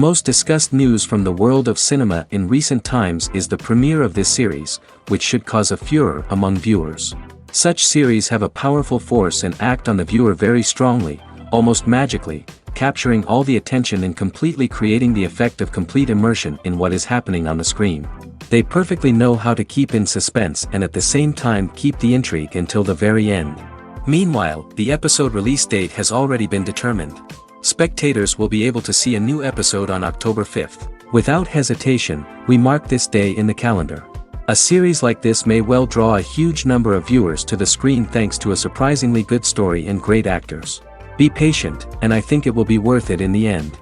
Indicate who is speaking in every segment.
Speaker 1: most discussed news from the world of cinema in recent times is the premiere of this series, which should cause a furor among viewers. Such series have a powerful force and act on the viewer very strongly, almost magically, capturing all the attention and completely creating the effect of complete immersion in what is happening on the screen. They perfectly know how to keep in suspense and at the same time keep the intrigue until the very end. Meanwhile, the episode release date has already been determined. Spectators will be able to see a new episode on October 5th. Without hesitation, we mark this day in the calendar. A series like this may well draw a huge number of viewers to the screen thanks to a surprisingly good story and great actors. Be patient, and I think it will be worth it in the end.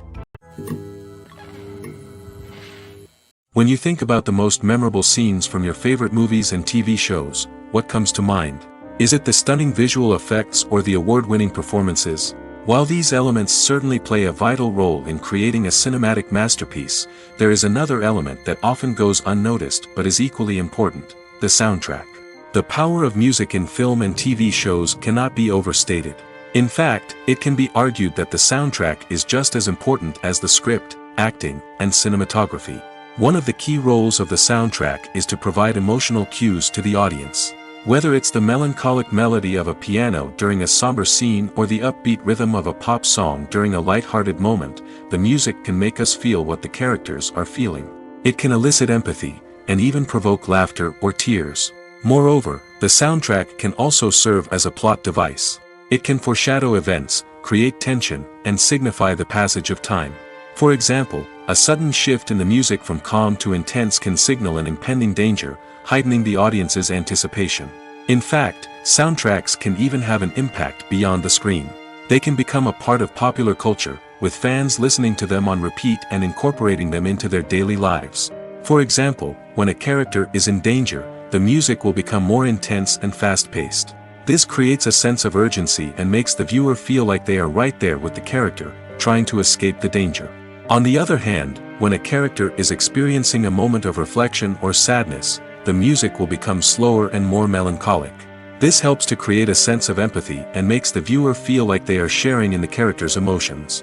Speaker 2: When you think about the most memorable scenes from your favorite movies and TV shows, what comes to mind? Is it the stunning visual effects or the award-winning performances? While these elements certainly play a vital role in creating a cinematic masterpiece, there is another element that often goes unnoticed but is equally important: the soundtrack. The power of music in film and TV shows cannot be overstated. In fact, it can be argued that the soundtrack is just as important as the script, acting, and cinematography. One of the key roles of the soundtrack is to provide emotional cues to the audience. Whether it's the melancholic melody of a piano during a somber scene or the upbeat rhythm of a pop song during a light-hearted moment, the music can make us feel what the characters are feeling. It can elicit empathy, and even provoke laughter or tears. Moreover, the soundtrack can also serve as a plot device. It can foreshadow events, create tension, and signify the passage of time. For example, a sudden shift in the music from calm to intense can signal an impending danger, heightening the audience's anticipation. In fact, soundtracks can even have an impact beyond the screen. They can become a part of popular culture, with fans listening to them on repeat and incorporating them into their daily lives. For example, when a character is in danger, the music will become more intense and fast-paced. This creates a sense of urgency and makes the viewer feel like they are right there with the character, trying to escape the danger. On the other hand, when a character is experiencing a moment of reflection or sadness, the music will become slower and more melancholic. This helps to create a sense of empathy and makes the viewer feel like they are sharing in the character's emotions.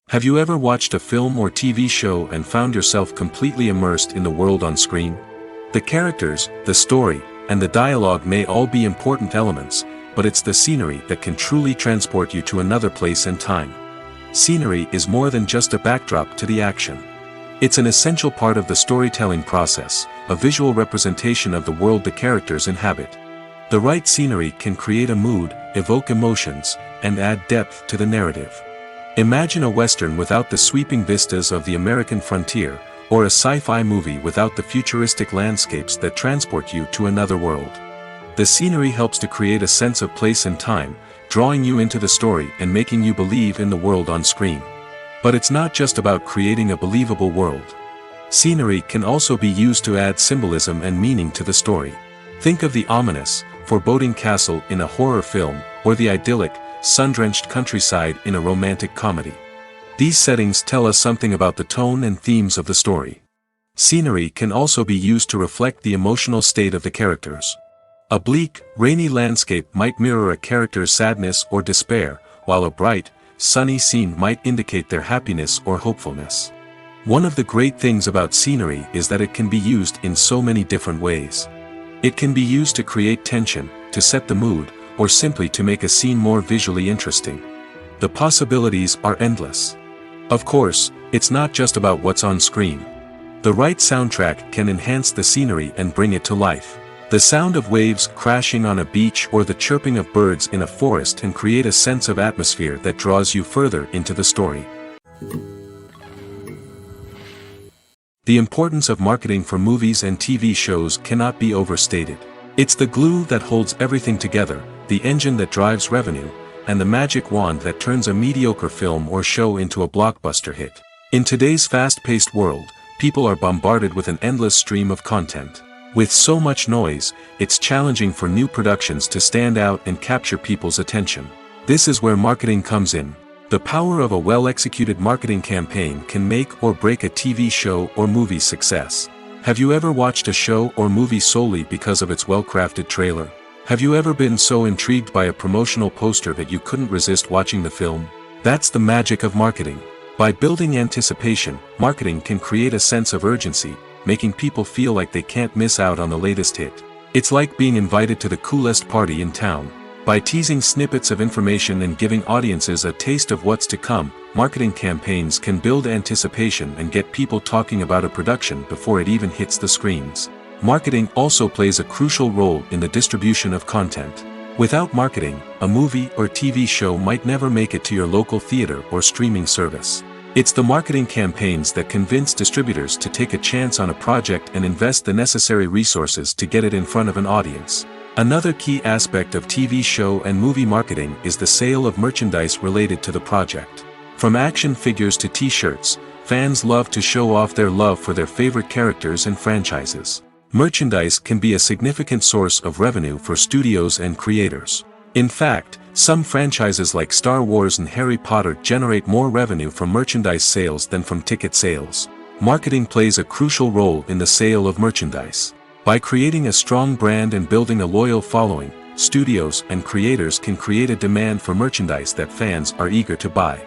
Speaker 2: Have you ever watched a film or TV show and found yourself completely immersed in the world on screen? The characters, the story, and the dialogue may all be important elements, but it's the scenery that can truly transport you to another place and time. Scenery is more than just a backdrop to the action. It's an essential part of the storytelling process, a visual representation of the world the characters inhabit. The right scenery can create a mood, evoke emotions, and add depth to the narrative. Imagine a Western without the sweeping vistas of the American frontier, or a sci-fi movie without the futuristic landscapes that transport you to another world. The scenery helps to create a sense of place and time, drawing you into the story and making you believe in the world on screen. But it's not just about creating a believable world. Scenery can also be used to add symbolism and meaning to the story. Think of the ominous, foreboding castle in a horror film, or the idyllic, sun-drenched countryside in a romantic comedy. These settings tell us something about the tone and themes of the story. Scenery can also be used to reflect the emotional state of the characters. A bleak, rainy landscape might mirror a character's sadness or despair, while a bright, sunny scene might indicate their happiness or hopefulness. One of the great things about scenery is that it can be used in so many different ways. It can be used to create tension, to set the mood, or simply to make a scene more visually interesting. The possibilities are endless. Of course, it's not just about what's on screen. The right soundtrack can enhance the scenery and bring it to life. The sound of waves crashing on a beach or the chirping of birds in a forest can create a sense of atmosphere that draws you further into the story. The importance of marketing for movies and TV shows cannot be overstated. It's the glue that holds everything together, the engine that drives revenue, and the magic wand that turns a mediocre film or show into a blockbuster hit. In today's fast-paced world, people are bombarded with an endless stream of content. With so much noise, it's challenging for new productions to stand out and capture people's attention. This is where marketing comes in. The power of a well-executed marketing campaign can make or break a TV show or movie's success. Have you ever watched a show or movie solely because of its well-crafted trailer? Have you ever been so intrigued by a promotional poster that you couldn't resist watching the film? That's the magic of marketing. By building anticipation, marketing can create a sense of urgency, making people feel like they can't miss out on the latest hit. It's like being invited to the coolest party in town. By teasing snippets of information and giving audiences a taste of what's to come, marketing campaigns can build anticipation and get people talking about a production before it even hits the screens. Marketing also plays a crucial role in the distribution of content. Without marketing, a movie or TV show might never make it to your local theater or streaming service. It's the marketing campaigns that convince distributors to take a chance on a project and invest the necessary resources to get it in front of an audience. Another key aspect of TV show and movie marketing is the sale of merchandise related to the project. From action figures to t-shirts, fans love to show off their love for their favorite characters and franchises. Merchandise can be a significant source of revenue for studios and creators. In fact, some franchises like Star Wars and Harry Potter generate more revenue from merchandise sales than from ticket sales. Marketing plays a crucial role in the sale of merchandise. By creating a strong brand and building a loyal following, studios and creators can create a demand for merchandise that fans are eager to buy.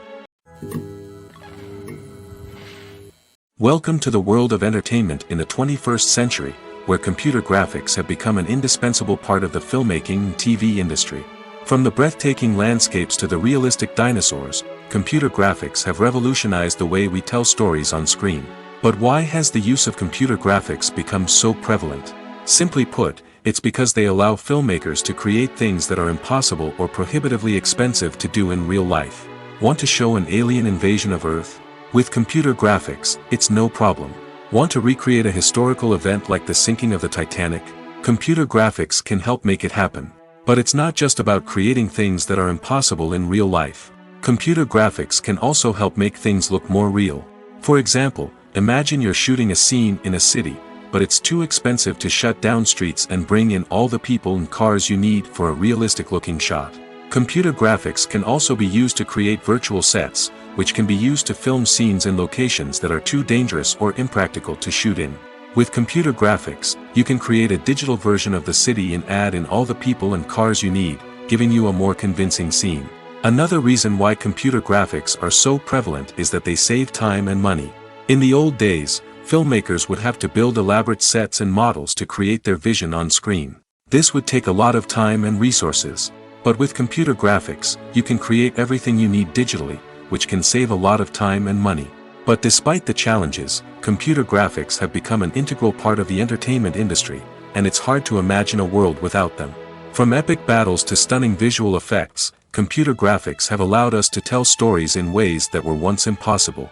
Speaker 2: Welcome to the world of entertainment in the 21st century, where computer graphics have become an indispensable part of the filmmaking and TV industry. From the breathtaking landscapes to the realistic dinosaurs, computer graphics have revolutionized the way we tell stories on screen. But why has the use of computer graphics become so prevalent? Simply put, it's because they allow filmmakers to create things that are impossible or prohibitively expensive to do in real life. Want to show an alien invasion of Earth? With computer graphics, it's no problem. Want to recreate a historical event like the sinking of the Titanic? Computer graphics can help make it happen. But it's not just about creating things that are impossible in real life. Computer graphics can also help make things look more real. For example, imagine you're shooting a scene in a city, but it's too expensive to shut down streets and bring in all the people and cars you need for a realistic-looking shot. Computer graphics can also be used to create virtual sets, which can be used to film scenes in locations that are too dangerous or impractical to shoot in. With computer graphics, you can create a digital version of the city and add in all the people and cars you need, giving you a more convincing scene. Another reason why computer graphics are so prevalent is that they save time and money. In the old days, filmmakers would have to build elaborate sets and models to create their vision on screen. This would take a lot of time and resources. But with computer graphics, you can create everything you need digitally, which can save a lot of time and money. But despite the challenges, computer graphics have become an integral part of the entertainment industry, and it's hard to imagine a world without them. From epic battles to stunning visual effects, computer graphics have allowed us to tell stories in ways that were once impossible.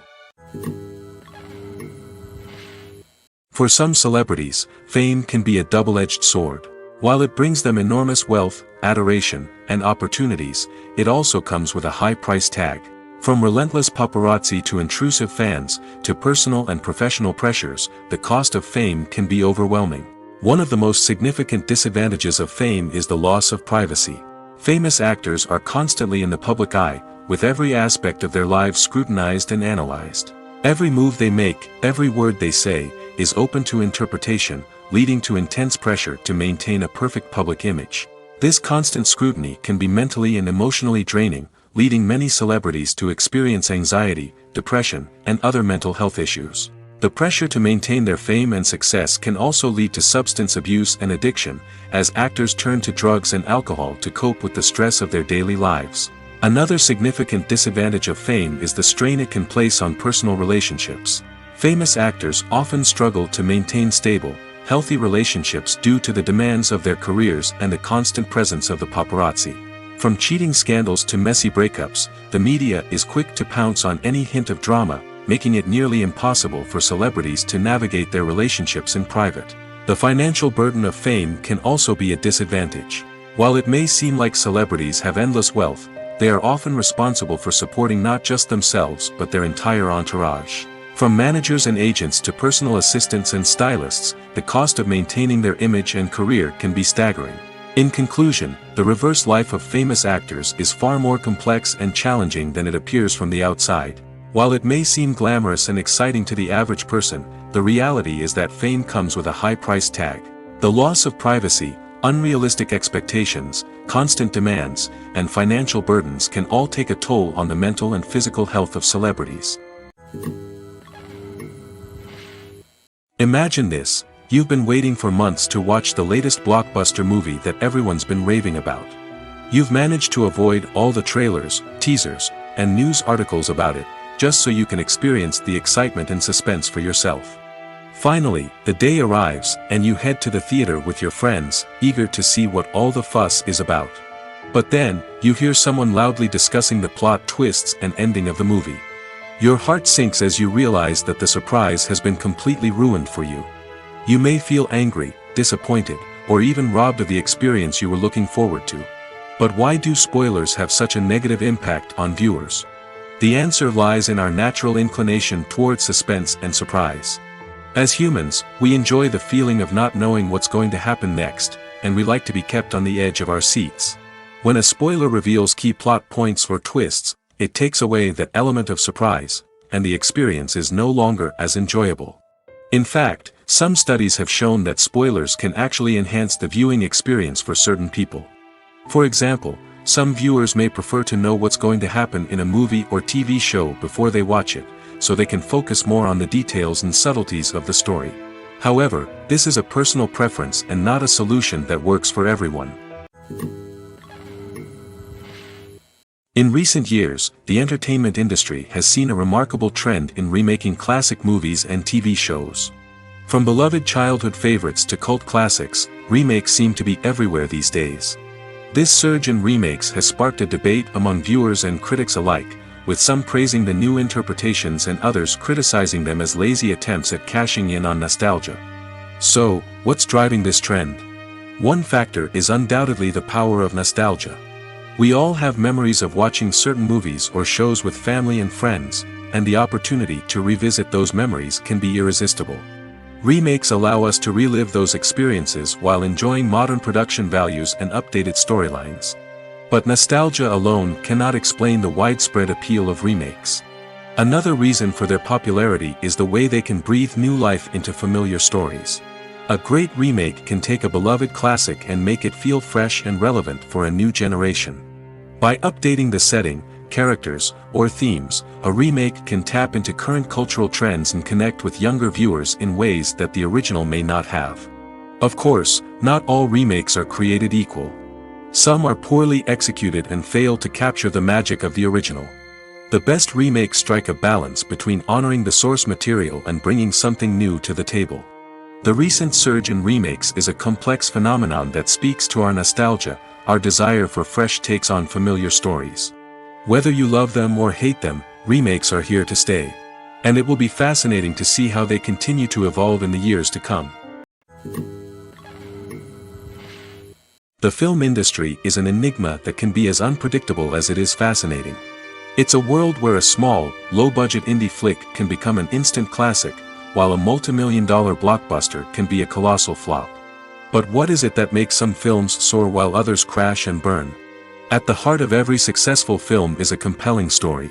Speaker 2: For some celebrities, fame can be a double-edged sword. While it brings them enormous wealth, adoration, and opportunities, it also comes with a high price tag. From relentless paparazzi to intrusive fans, to personal and professional pressures, the cost of fame can be overwhelming. One of the most significant disadvantages of fame is the loss of privacy. Famous actors are constantly in the public eye, with every aspect of their lives scrutinized and analyzed. Every move they make, every word they say, is open to interpretation, leading to intense pressure to maintain a perfect public image. This constant scrutiny can be mentally and emotionally draining, leading many celebrities to experience anxiety, depression, and other mental health issues. The pressure to maintain their fame and success can also lead to substance abuse and addiction, as actors turn to drugs and alcohol to cope with the stress of their daily lives. Another significant disadvantage of fame is the strain it can place on personal relationships. Famous actors often struggle to maintain stable, healthy relationships due to the demands of their careers and the constant presence of the paparazzi. From cheating scandals to messy breakups, the media is quick to pounce on any hint of drama, making it nearly impossible for celebrities to navigate their relationships in private. The financial burden of fame can also be a disadvantage. While it may seem like celebrities have endless wealth, they are often responsible for supporting not just themselves but their entire entourage. From managers and agents to personal assistants and stylists, the cost of maintaining their image and career can be staggering. In conclusion, the reverse life of famous actors is far more complex and challenging than it appears from the outside. While it may seem glamorous and exciting to the average person, the reality is that fame comes with a high price tag. The loss of privacy, Unrealistic expectations, constant demands, and financial burdens can all take a toll on the mental and physical health of celebrities. Imagine this: you've been waiting for months to watch the latest blockbuster movie that everyone's been raving about. You've managed to avoid all the trailers, teasers, and news articles about it, just so you can experience the excitement and suspense for yourself. Finally, the day arrives, and you head to the theater with your friends, eager to see what all the fuss is about. But then, you hear someone loudly discussing the plot twists and ending of the movie. Your heart sinks as you realize that the surprise has been completely ruined for you. You may feel angry, disappointed, or even robbed of the experience you were looking forward to. But why do spoilers have such a negative impact on viewers? The answer lies in our natural inclination toward suspense and surprise. As humans, we enjoy the feeling of not knowing what's going to happen next, and we like to be kept on the edge of our seats. When a spoiler reveals key plot points or twists, it takes away that element of surprise, and the experience is no longer as enjoyable. In fact, some studies have shown that spoilers can actually enhance the viewing experience for certain people. For example, some viewers may prefer to know what's going to happen in a movie or TV show before they watch it, so they can focus more on the details and subtleties of the story. However, this is a personal preference and not a solution that works for everyone. In recent years, the entertainment industry has seen a remarkable trend in remaking classic movies and TV shows. From beloved childhood favorites to cult classics, remakes seem to be everywhere these days. This surge in remakes has sparked a debate among viewers and critics alike, with some praising the new interpretations and others criticizing them as lazy attempts at cashing in on nostalgia. So, what's driving this trend? One factor is undoubtedly the power of nostalgia. We all have memories of watching certain movies or shows with family and friends, and the opportunity to revisit those memories can be irresistible. Remakes allow us to relive those experiences while enjoying modern production values and updated storylines. But nostalgia alone cannot explain the widespread appeal of remakes. Another reason for their popularity is the way they can breathe new life into familiar stories. A great remake can take a beloved classic and make it feel fresh and relevant for a new generation. By updating the setting, characters, or themes, a remake can tap into current cultural trends and connect with younger viewers in ways that the original may not have. Of course, not all remakes are created equal. Some are poorly executed and fail to capture the magic of the original. The best remakes strike a balance between honoring the source material and bringing something new to the table. The recent surge in remakes is a complex phenomenon that speaks to our nostalgia, our desire for fresh takes on familiar stories. Whether you love them or hate them, remakes are here to stay. And it will be fascinating to see how they continue to evolve in the years to come. The film industry is an enigma that can be as unpredictable as it is fascinating. It's a world where a small, low-budget indie flick can become an instant classic, while a multi-million-dollar blockbuster can be a colossal flop. But what is it that makes some films soar while others crash and burn? At the heart of every successful film is a compelling story.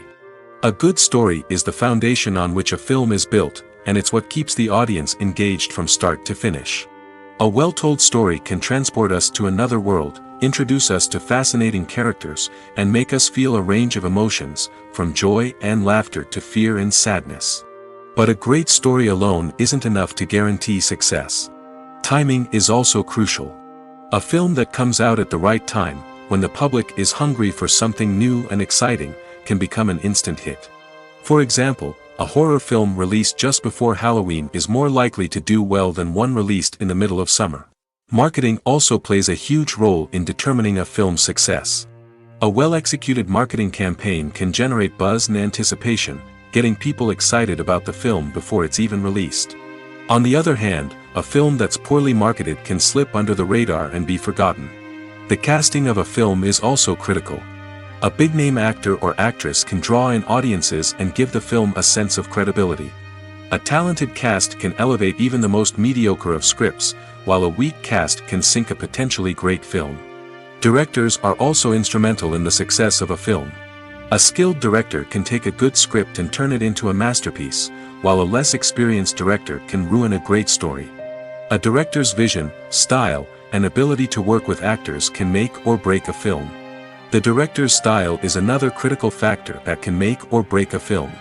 Speaker 2: A good story is the foundation on which a film is built, and it's what keeps the audience engaged from start to finish. A well-told story can transport us to another world, introduce us to fascinating characters, and make us feel a range of emotions, from joy and laughter to fear and sadness. But a great story alone isn't enough to guarantee success. Timing is also crucial. A film that comes out at the right time, when the public is hungry for something new and exciting, can become an instant hit. For example, a horror film released just before Halloween is more likely to do well than one released in the middle of summer. Marketing also plays a huge role in determining a film's success. A well-executed marketing campaign can generate buzz and anticipation, getting people excited about the film before it's even released. On the other hand, a film that's poorly marketed can slip under the radar and be forgotten. The casting of a film is also critical. A big-name actor or actress can draw in audiences and give the film a sense of credibility. A talented cast can elevate even the most mediocre of scripts, while a weak cast can sink a potentially great film. Directors are also instrumental in the success of a film. A skilled director can take a good script and turn it into a masterpiece, while a less experienced director can ruin a great story. A director's vision, style, and ability to work with actors can make or break a film. The director's style is another critical factor that can make or break a film.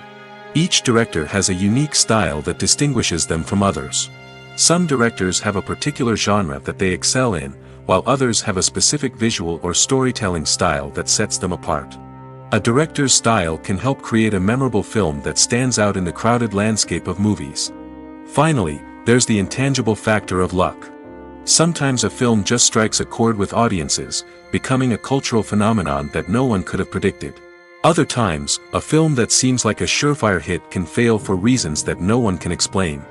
Speaker 2: Each director has a unique style that distinguishes them from others. Some directors have a particular genre that they excel in, while others have a specific visual or storytelling style that sets them apart. A director's style can help create a memorable film that stands out in the crowded landscape of movies. Finally, there's the intangible factor of luck. Sometimes a film just strikes a chord with audiences, becoming a cultural phenomenon that no one could have predicted. Other times, a film that seems like a surefire hit can fail for reasons that no one can explain.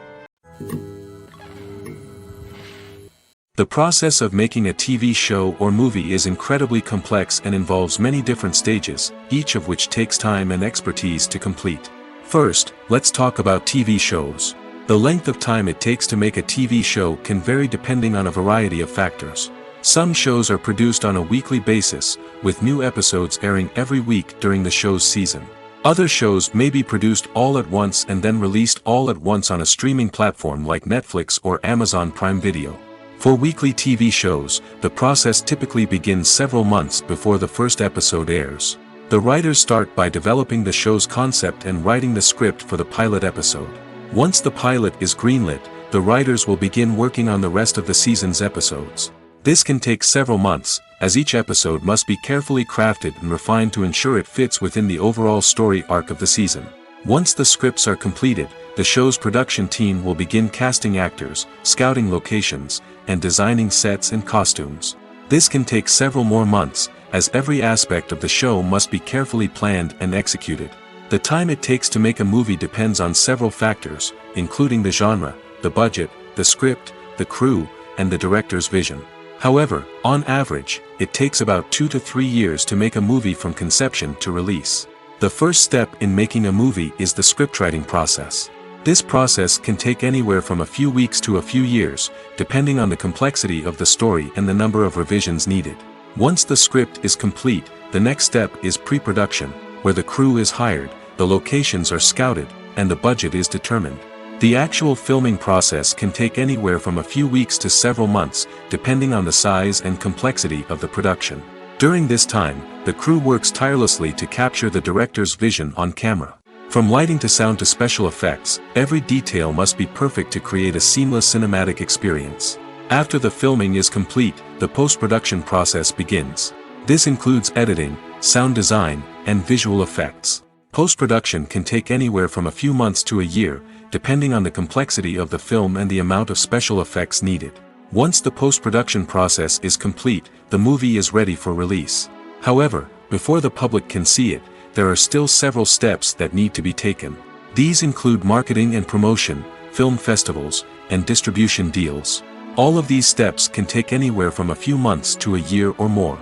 Speaker 2: The process of making a TV show or movie is incredibly complex and involves many different stages, each of which takes time and expertise to complete. First, let's talk about TV shows. The length of time it takes to make a TV show can vary depending on a variety of factors. Some shows are produced on a weekly basis, with new episodes airing every week during the show's season. Other shows may be produced all at once and then released all at once on a streaming platform like Netflix or Amazon Prime Video. For weekly TV shows, the process typically begins several months before the first episode airs. The writers start by developing the show's concept and writing the script for the pilot episode. Once the pilot is greenlit, the writers will begin working on the rest of the season's episodes. This can take several months, as each episode must be carefully crafted and refined to ensure it fits within the overall story arc of the season. Once the scripts are completed, the show's production team will begin casting actors, scouting locations, and designing sets and costumes. This can take several more months, as every aspect of the show must be carefully planned and executed. The time it takes to make a movie depends on several factors, including the genre, the budget, the script, the crew, and the director's vision. However, on average, it takes about 2 to 3 years to make a movie from conception to release. The first step in making a movie is the scriptwriting process. This process can take anywhere from a few weeks to a few years, depending on the complexity of the story and the number of revisions needed. Once the script is complete, the next step is pre-production, where the crew is hired, the locations are scouted, and the budget is determined. The actual filming process can take anywhere from a few weeks to several months, depending on the size and complexity of the production. During this time, the crew works tirelessly to capture the director's vision on camera. From lighting to sound to special effects, every detail must be perfect to create a seamless cinematic experience. After the filming is complete, the post-production process begins. This includes editing, sound design, and visual effects. Post-production can take anywhere from a few months to a year, depending on the complexity of the film and the amount of special effects needed. Once the post-production process is complete, the movie is ready for release. However, before the public can see it, there are still several steps that need to be taken. These include marketing and promotion, film festivals, and distribution deals. All of these steps can take anywhere from a few months to a year or more.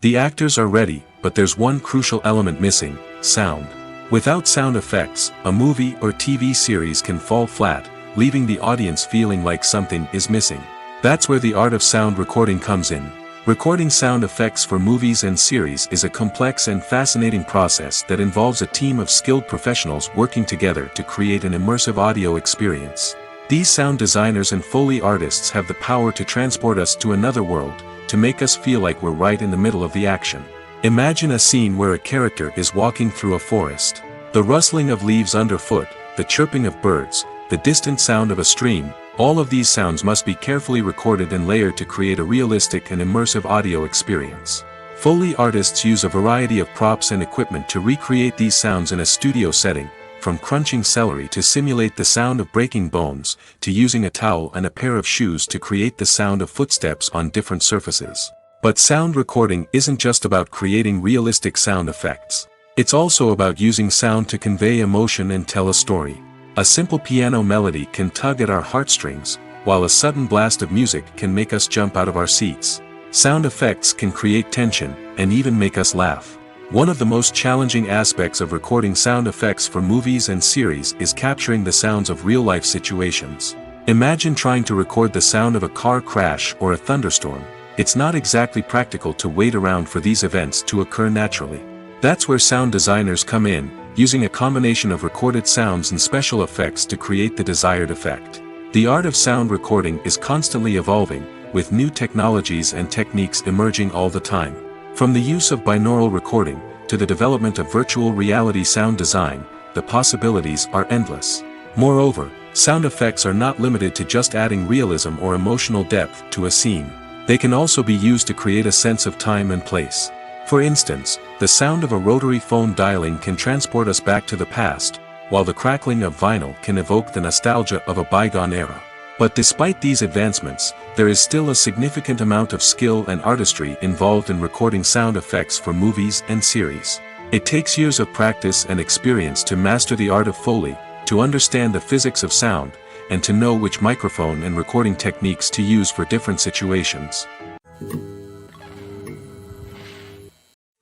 Speaker 2: The actors are ready, but there's one crucial element missing: sound. Without sound effects, a movie or TV series can fall flat, leaving the audience feeling like something is missing. That's where the art of sound recording comes in. Recording sound effects for movies and series is a complex and fascinating process that involves a team of skilled professionals working together to create an immersive audio experience. These sound designers and Foley artists have the power to transport us to another world, to make us feel like we're right in the middle of the action. Imagine a scene where a character is walking through a forest. The rustling of leaves underfoot, the chirping of birds, the distant sound of a stream, all of these sounds must be carefully recorded and layered to create a realistic and immersive audio experience. Foley artists use a variety of props and equipment to recreate these sounds in a studio setting, from crunching celery to simulate the sound of breaking bones, to using a towel and a pair of shoes to create the sound of footsteps on different surfaces. But sound recording isn't just about creating realistic sound effects. It's also about using sound to convey emotion and tell a story. A simple piano melody can tug at our heartstrings, while a sudden blast of music can make us jump out of our seats. Sound effects can create tension, and even make us laugh. One of the most challenging aspects of recording sound effects for movies and series is capturing the sounds of real-life situations. Imagine trying to record the sound of a car crash or a thunderstorm. It's not exactly practical to wait around for these events to occur naturally. That's where sound designers come in, using a combination of recorded sounds and special effects to create the desired effect. The art of sound recording is constantly evolving, with new technologies and techniques emerging all the time. From the use of binaural recording, to the development of virtual reality sound design, the possibilities are endless. Moreover, sound effects are not limited to just adding realism or emotional depth to a scene. They can also be used to create a sense of time and place. For instance, the sound of a rotary phone dialing can transport us back to the past, while the crackling of vinyl can evoke the nostalgia of a bygone era. But despite these advancements, there is still a significant amount of skill and artistry involved in recording sound effects for movies and series. It takes years of practice and experience to master the art of Foley, to understand the physics of sound, and to know which microphone and recording techniques to use for different situations.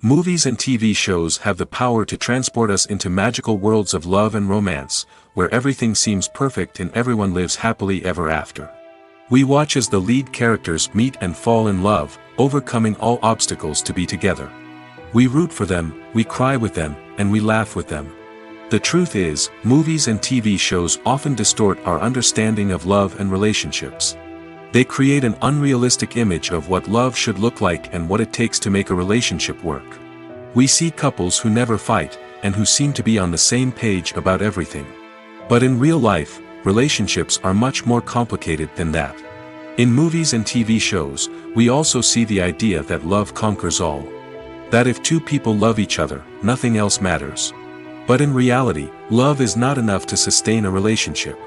Speaker 2: Movies and TV shows have the power to transport us into magical worlds of love and romance, where everything seems perfect and everyone lives happily ever after. We watch as the lead characters meet and fall in love, overcoming all obstacles to be together. We root for them, we cry with them, and we laugh with them. The truth is, movies and TV shows often distort our understanding of love and relationships. They create an unrealistic image of what love should look like and what it takes to make a relationship work. We see couples who never fight, and who seem to be on the same page about everything. But in real life, relationships are much more complicated than that. In movies and TV shows, we also see the idea that love conquers all. That if two people love each other, nothing else matters. But in reality, love is not enough to sustain a relationship.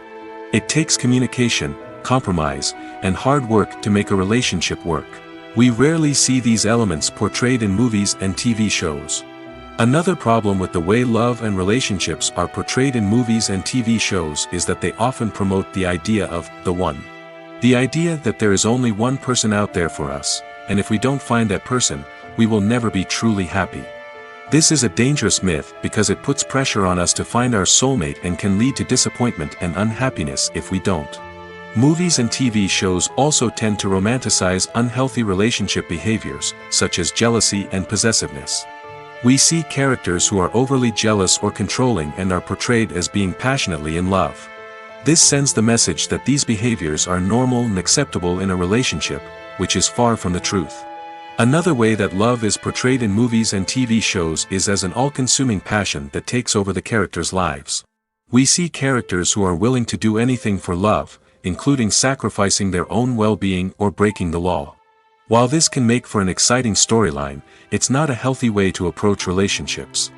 Speaker 2: It takes communication, compromise, and hard work to make a relationship work. We rarely see these elements portrayed in movies and TV shows. Another problem with the way love and relationships are portrayed in movies and TV shows is that they often promote the idea of the one. The idea that there is only one person out there for us, and if we don't find that person, we will never be truly happy. This is a dangerous myth because it puts pressure on us to find our soulmate and can lead to disappointment and unhappiness if we don't. Movies and TV shows also tend to romanticize unhealthy relationship behaviors, such as jealousy and possessiveness. We see characters who are overly jealous or controlling and are portrayed as being passionately in love. This sends the message that these behaviors are normal and acceptable in a relationship, which is far from the truth. Another way that love is portrayed in movies and TV shows is as an all-consuming passion that takes over the characters' lives. We see characters who are willing to do anything for love, including sacrificing their own well-being or breaking the law. While this can make for an exciting storyline, it's not a healthy way to approach relationships.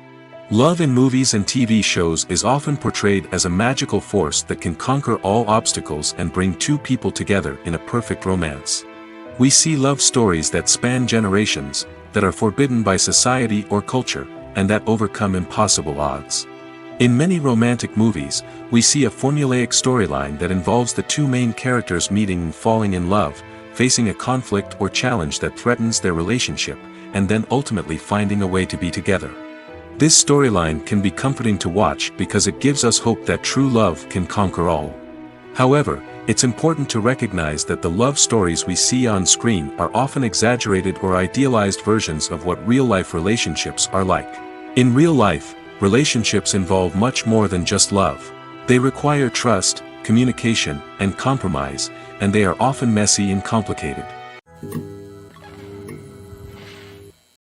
Speaker 2: Love in movies and TV shows is often portrayed as a magical force that can conquer all obstacles and bring two people together in a perfect romance. We see love stories that span generations, that are forbidden by society or culture, and that overcome impossible odds. In many romantic movies, we see a formulaic storyline that involves the two main characters meeting and falling in love, facing a conflict or challenge that threatens their relationship, and then ultimately finding a way to be together. This storyline can be comforting to watch because it gives us hope that true love can conquer all. However, it's important to recognize that the love stories we see on screen are often exaggerated or idealized versions of what real-life relationships are like. In real life, relationships involve much more than just love. They require trust, communication, and compromise, and they are often messy and complicated.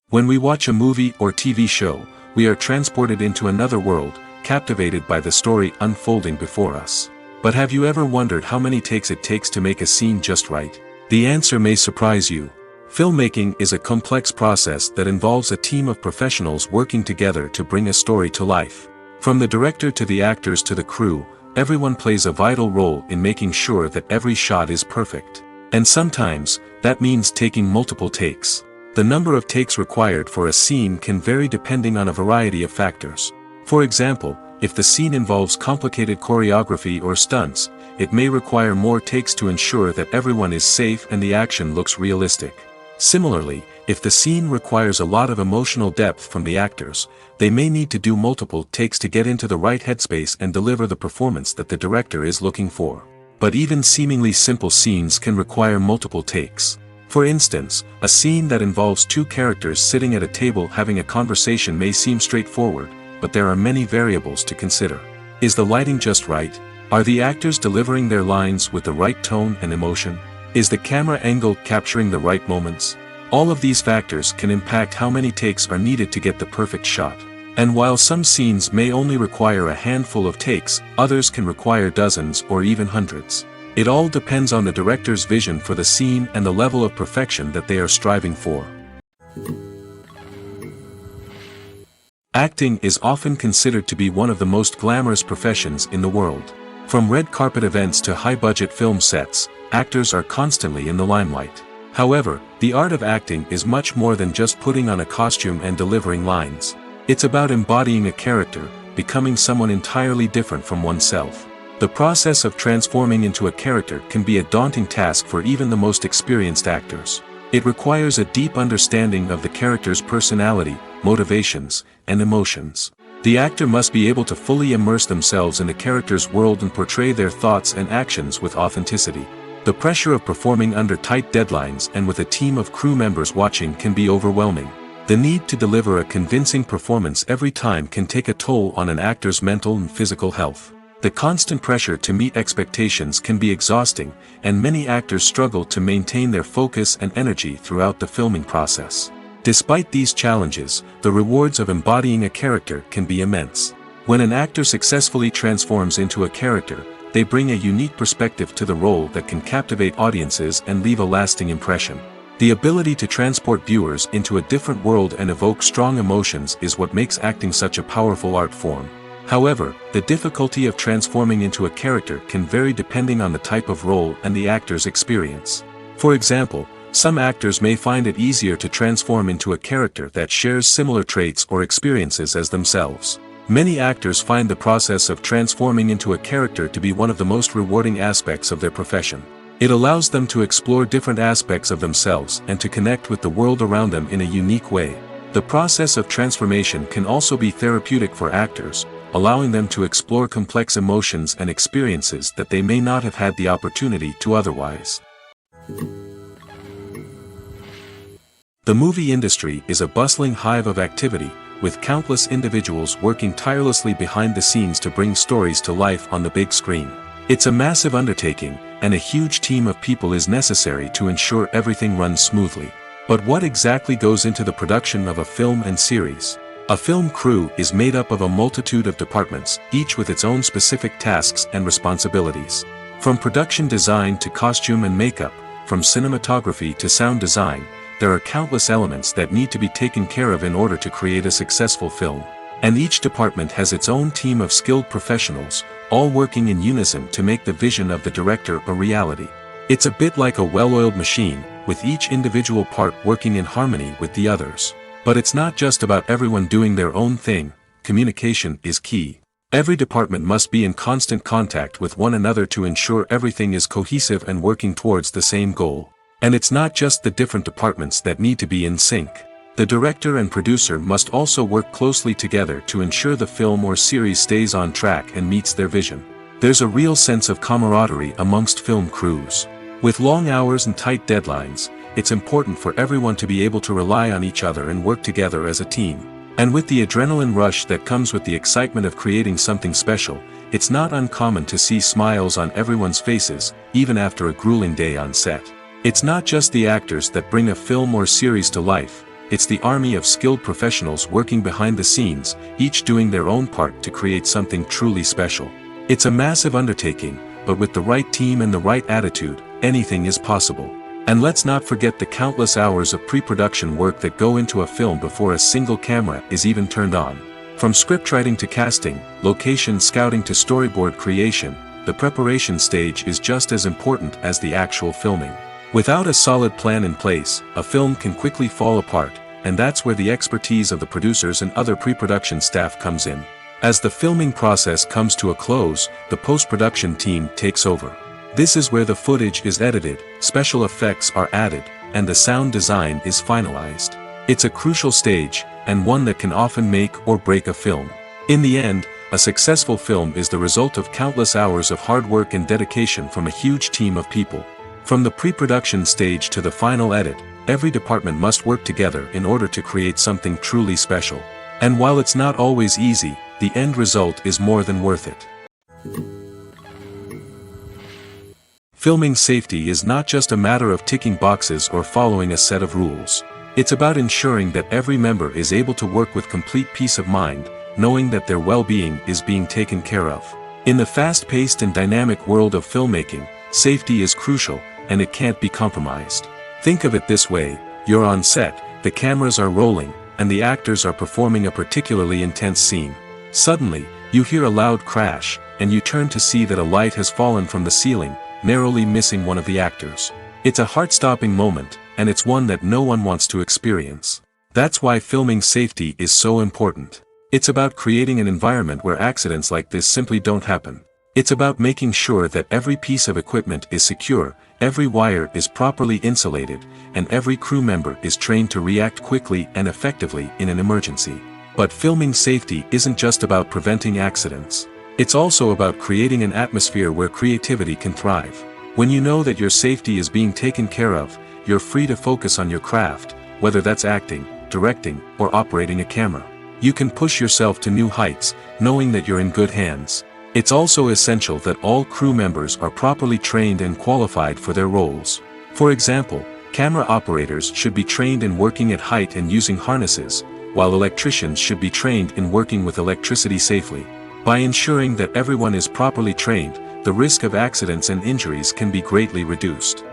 Speaker 2: When we watch a movie or TV show, we are transported into another world, captivated by the story unfolding before us. But have you ever wondered how many takes it takes to make a scene just right? The answer may surprise you. Filmmaking is a complex process that involves a team of professionals working together to bring a story to life. From the director to the actors to the crew, everyone plays a vital role in making sure that every shot is perfect. And sometimes, that means taking multiple takes. The number of takes required for a scene can vary depending on a variety of factors. For example, if the scene involves complicated choreography or stunts, it may require more takes to ensure that everyone is safe and the action looks realistic. Similarly, if the scene requires a lot of emotional depth from the actors, they may need to do multiple takes to get into the right headspace and deliver the performance that the director is looking for. But even seemingly simple scenes can require multiple takes. For instance, a scene that involves two characters sitting at a table having a conversation may seem straightforward, but there are many variables to consider. Is the lighting just right? Are the actors delivering their lines with the right tone and emotion? Is the camera angle capturing the right moments? All of these factors can impact how many takes are needed to get the perfect shot. And while some scenes may only require a handful of takes, others can require dozens or even hundreds. It all depends on the director's vision for the scene and the level of perfection that they are striving for. Acting is often considered to be one of the most glamorous professions in the world. From red carpet events to high-budget film sets, actors are constantly in the limelight. However, the art of acting is much more than just putting on a costume and delivering lines. It's about embodying a character, becoming someone entirely different from oneself. The process of transforming into a character can be a daunting task for even the most experienced actors. It requires a deep understanding of the character's personality, motivations, and emotions. The actor must be able to fully immerse themselves in the character's world and portray their thoughts and actions with authenticity. The pressure of performing under tight deadlines and with a team of crew members watching can be overwhelming. The need to deliver a convincing performance every time can take a toll on an actor's mental and physical health. The constant pressure to meet expectations can be exhausting, and many actors struggle to maintain their focus and energy throughout the filming process. Despite these challenges, the rewards of embodying a character can be immense. When an actor successfully transforms into a character, they bring a unique perspective to the role that can captivate audiences and leave a lasting impression. The ability to transport viewers into a different world and evoke strong emotions is what makes acting such a powerful art form. However, the difficulty of transforming into a character can vary depending on the type of role and the actor's experience. For example, some actors may find it easier to transform into a character that shares similar traits or experiences as themselves. Many actors find the process of transforming into a character to be one of the most rewarding aspects of their profession. It allows them to explore different aspects of themselves and to connect with the world around them in a unique way. The process of transformation can also be therapeutic for actors, allowing them to explore complex emotions and experiences that they may not have had the opportunity to otherwise. The movie industry is a bustling hive of activity, with countless individuals working tirelessly behind the scenes to bring stories to life on the big screen. It's a massive undertaking, and a huge team of people is necessary to ensure everything runs smoothly. But what exactly goes into the production of a film and series? A film crew is made up of a multitude of departments, each with its own specific tasks and responsibilities. From production design to costume and makeup, from cinematography to sound design, there are countless elements that need to be taken care of in order to create a successful film. And each department has its own team of skilled professionals, all working in unison to make the vision of the director a reality. It's a bit like a well-oiled machine, with each individual part working in harmony with the others. But it's not just about everyone doing their own thing. Communication is key. Every department must be in constant contact with one another to ensure everything is cohesive and working towards the same goal. And it's not just the different departments that need to be in sync. The director and producer must also work closely together to ensure the film or series stays on track and meets their vision. There's a real sense of camaraderie amongst film crews. With long hours and tight deadlines, it's important for everyone to be able to rely on each other and work together as a team. And with the adrenaline rush that comes with the excitement of creating something special, it's not uncommon to see smiles on everyone's faces, even after a grueling day on set. It's not just the actors that bring a film or series to life, it's the army of skilled professionals working behind the scenes, each doing their own part to create something truly special. It's a massive undertaking, but with the right team and the right attitude, anything is possible. And let's not forget the countless hours of pre-production work that go into a film before a single camera is even turned on. From scriptwriting to casting, location scouting to storyboard creation, the preparation stage is just as important as the actual filming. Without a solid plan in place, a film can quickly fall apart, and that's where the expertise of the producers and other pre-production staff comes in. As the filming process comes to a close, the post-production team takes over. This is where the footage is edited, special effects are added, and the sound design is finalized. It's a crucial stage, and one that can often make or break a film. In the end, a successful film is the result of countless hours of hard work and dedication from a huge team of people. From the pre-production stage to the final edit, every department must work together in order to create something truly special. And while it's not always easy, the end result is more than worth it. Filming safety is not just a matter of ticking boxes or following a set of rules. It's about ensuring that every member is able to work with complete peace of mind, knowing that their well-being is being taken care of. In the fast-paced and dynamic world of filmmaking, safety is crucial, and it can't be compromised. Think of it this way: you're on set, the cameras are rolling, and the actors are performing a particularly intense scene. Suddenly, you hear a loud crash, and you turn to see that a light has fallen from the ceiling, narrowly missing one of the actors. It's a heart-stopping moment, and it's one that no one wants to experience. That's why filming safety is so important. It's about creating an environment where accidents like this simply don't happen. It's about making sure that every piece of equipment is secure, every wire is properly insulated, and every crew member is trained to react quickly and effectively in an emergency. But filming safety isn't just about preventing accidents. It's also about creating an atmosphere where creativity can thrive. When you know that your safety is being taken care of, you're free to focus on your craft, whether that's acting, directing, or operating a camera. You can push yourself to new heights, knowing that you're in good hands. It's also essential that all crew members are properly trained and qualified for their roles. For example, camera operators should be trained in working at height and using harnesses, while electricians should be trained in working with electricity safely. By ensuring that everyone is properly trained, the risk of accidents and injuries can be greatly reduced.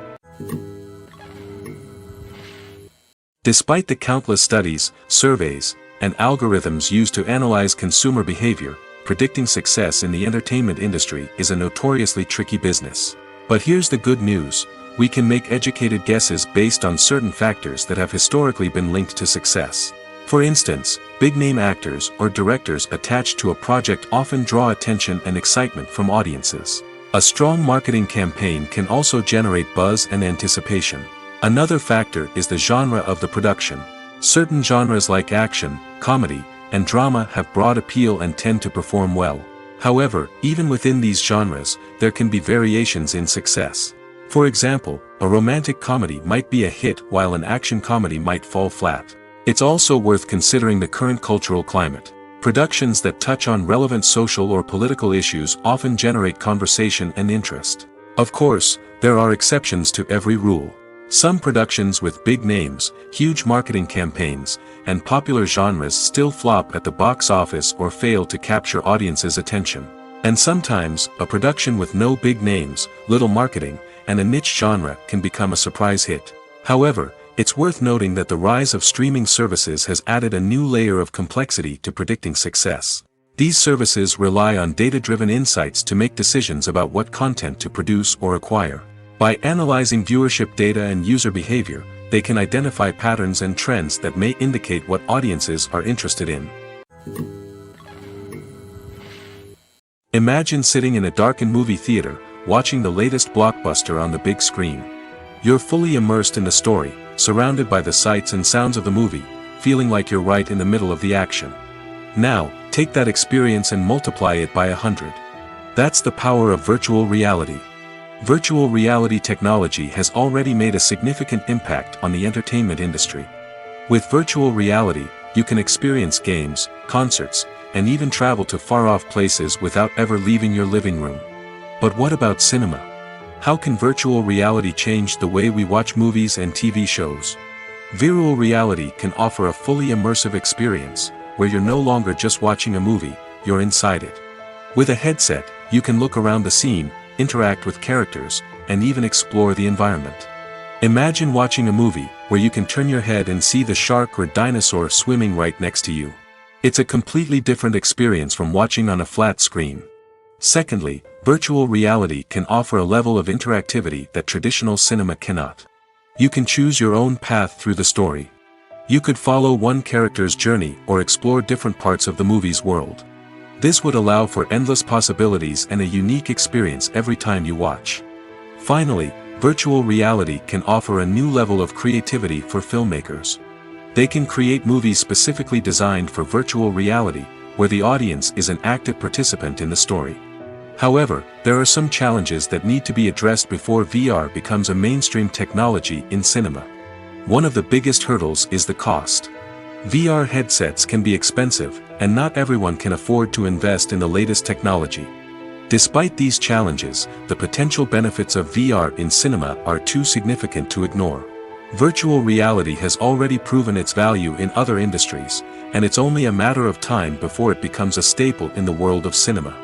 Speaker 2: Despite the countless studies, surveys, and algorithms used to analyze consumer behavior, predicting success in the entertainment industry is a notoriously tricky business. But here's the good news: we can make educated guesses based on certain factors that have historically been linked to success. For instance, big-name actors or directors attached to a project often draw attention and excitement from audiences. A strong marketing campaign can also generate buzz and anticipation. Another factor is the genre of the production. Certain genres like action, comedy, and drama have broad appeal and tend to perform well. However, even within these genres, there can be variations in success. For example, a romantic comedy might be a hit while an action comedy might fall flat. It's also worth considering the current cultural climate. Productions that touch on relevant social or political issues often generate conversation and interest. Of course, there are exceptions to every rule. Some productions with big names, huge marketing campaigns, and popular genres still flop at the box office or fail to capture audiences' attention. And sometimes, a production with no big names, little marketing, and a niche genre can become a surprise hit. However, it's worth noting that the rise of streaming services has added a new layer of complexity to predicting success. These services rely on data-driven insights to make decisions about what content to produce or acquire. By analyzing viewership data and user behavior, they can identify patterns and trends that may indicate what audiences are interested in. Imagine sitting in a darkened movie theater, watching the latest blockbuster on the big screen. You're fully immersed in the story, surrounded by the sights and sounds of the movie, feeling like you're right in the middle of the action. Now, take that experience and multiply it by 100. That's the power of virtual reality. Virtual reality technology has already made a significant impact on the entertainment industry. With virtual reality, you can experience games, concerts, and even travel to far-off places without ever leaving your living room. But what about cinema? How can virtual reality change the way we watch movies and TV shows? Virtual reality can offer a fully immersive experience, where you're no longer just watching a movie, you're inside it. With a headset, you can look around the scene, interact with characters, and even explore the environment. Imagine watching a movie where you can turn your head and see the shark or dinosaur swimming right next to you. It's a completely different experience from watching on a flat screen. Secondly, virtual reality can offer a level of interactivity that traditional cinema cannot. You can choose your own path through the story. You could follow one character's journey or explore different parts of the movie's world. This would allow for endless possibilities and a unique experience every time you watch. Finally, virtual reality can offer a new level of creativity for filmmakers. They can create movies specifically designed for virtual reality, where the audience is an active participant in the story. However, there are some challenges that need to be addressed before VR becomes a mainstream technology in cinema. One of the biggest hurdles is the cost. VR headsets can be expensive, and not everyone can afford to invest in the latest technology. Despite these challenges, the potential benefits of VR in cinema are too significant to ignore. Virtual reality has already proven its value in other industries, and it's only a matter of time before it becomes a staple in the world of cinema.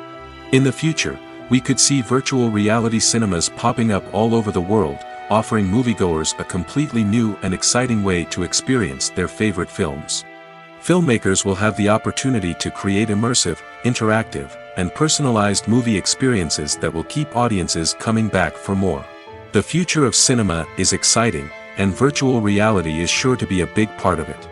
Speaker 2: In the future, we could see virtual reality cinemas popping up all over the world, offering moviegoers a completely new and exciting way to experience their favorite films. Filmmakers will have the opportunity to create immersive, interactive, and personalized movie experiences that will keep audiences coming back for more. The future of cinema is exciting, and virtual reality is sure to be a big part of it.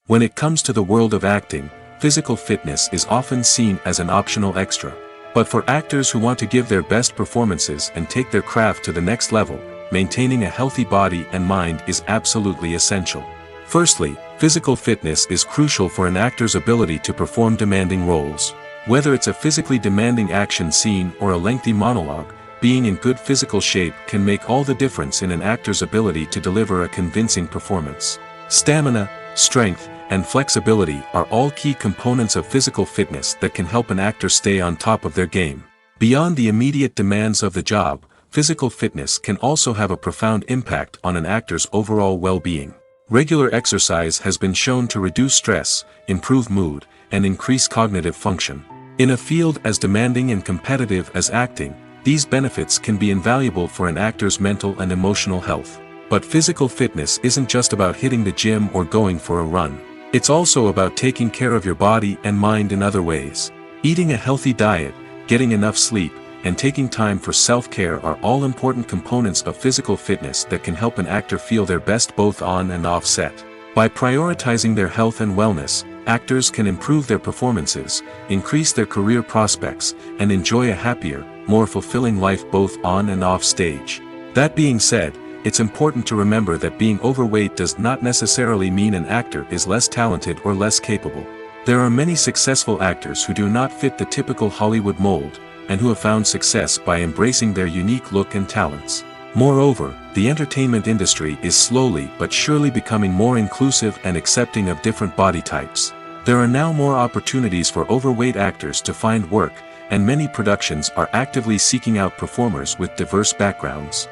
Speaker 2: When it comes to the world of acting, physical fitness is often seen as an optional extra. But for actors who want to give their best performances and take their craft to the next level, maintaining a healthy body and mind is absolutely essential. Firstly, physical fitness is crucial for an actor's ability to perform demanding roles. Whether it's a physically demanding action scene or a lengthy monologue, being in good physical shape can make all the difference in an actor's ability to deliver a convincing performance. Stamina, strength, and flexibility are all key components of physical fitness that can help an actor stay on top of their game. Beyond the immediate demands of the job, physical fitness can also have a profound impact on an actor's overall well-being. Regular exercise has been shown to reduce stress, improve mood, and increase cognitive function. In a field as demanding and competitive as acting, these benefits can be invaluable for an actor's mental and emotional health. But physical fitness isn't just about hitting the gym or going for a run. It's also about taking care of your body and mind in other ways. Eating a healthy diet, getting enough sleep, and taking time for self-care are all important components of physical fitness that can help an actor feel their best both on and off set. By prioritizing their health and wellness, actors can improve their performances, increase their career prospects, and enjoy a happier, more fulfilling life both on and off stage. That being said, it's important to remember that being overweight does not necessarily mean an actor is less talented or less capable. There are many successful actors who do not fit the typical Hollywood mold, and who have found success by embracing their unique look and talents. Moreover, the entertainment industry is slowly but surely becoming more inclusive and accepting of different body types. There are now more opportunities for overweight actors to find work, and many productions are actively seeking out performers with diverse backgrounds.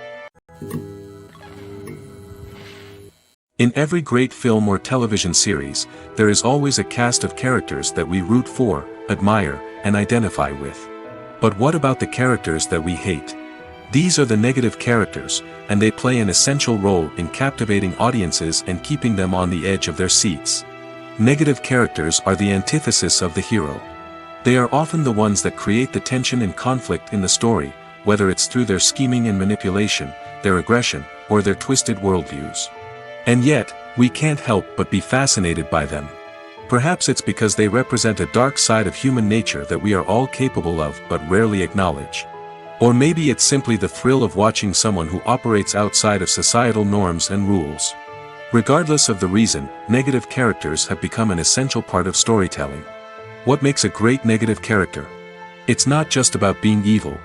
Speaker 2: In every great film or television series, there is always a cast of characters that we root for, admire, and identify with. But what about the characters that we hate? These are the negative characters, and they play an essential role in captivating audiences and keeping them on the edge of their seats. Negative characters are the antithesis of the hero. They are often the ones that create the tension and conflict in the story, whether it's through their scheming and manipulation, their aggression, or their twisted worldviews. And yet, we can't help but be fascinated by them. Perhaps it's because they represent a dark side of human nature that we are all capable of but rarely acknowledge. Or maybe it's simply the thrill of watching someone who operates outside of societal norms and rules. Regardless of the reason, negative characters have become an essential part of storytelling. What makes a great negative character? It's not just about being evil.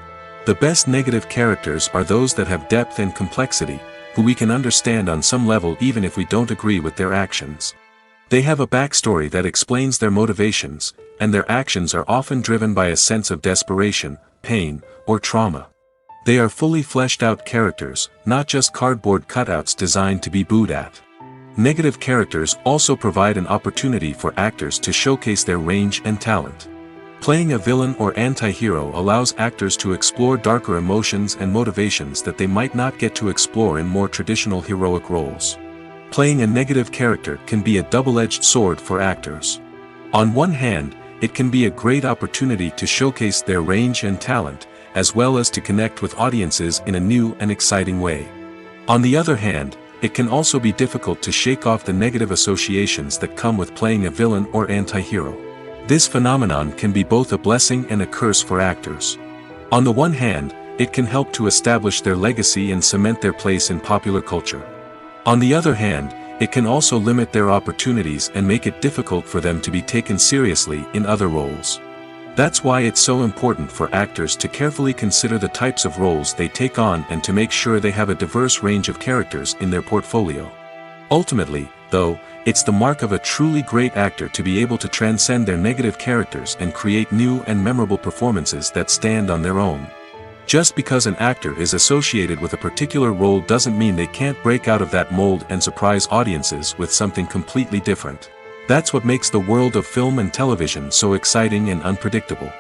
Speaker 2: The best negative characters are those that have depth and complexity, who we can understand on some level even if we don't agree with their actions. They have a backstory that explains their motivations, and their actions are often driven by a sense of desperation, pain, or trauma. They are fully fleshed out characters, not just cardboard cutouts designed to be booed at. Negative characters also provide an opportunity for actors to showcase their range and talent. Playing a villain or anti-hero allows actors to explore darker emotions and motivations that they might not get to explore in more traditional heroic roles. Playing a negative character can be a double-edged sword for actors. On one hand, it can be a great opportunity to showcase their range and talent, as well as to connect with audiences in a new and exciting way. On the other hand, it can also be difficult to shake off the negative associations that come with playing a villain or anti-hero. This phenomenon can be both a blessing and a curse for actors. On the one hand, it can help to establish their legacy and cement their place in popular culture. On the other hand, it can also limit their opportunities and make it difficult for them to be taken seriously in other roles. That's why it's so important for actors to carefully consider the types of roles they take on and to make sure they have a diverse range of characters in their portfolio. Ultimately, though, it's the mark of a truly great actor to be able to transcend their negative characters and create new and memorable performances that stand on their own. Just because an actor is associated with a particular role doesn't mean they can't break out of that mold and surprise audiences with something completely different. That's what makes the world of film and television so exciting and unpredictable.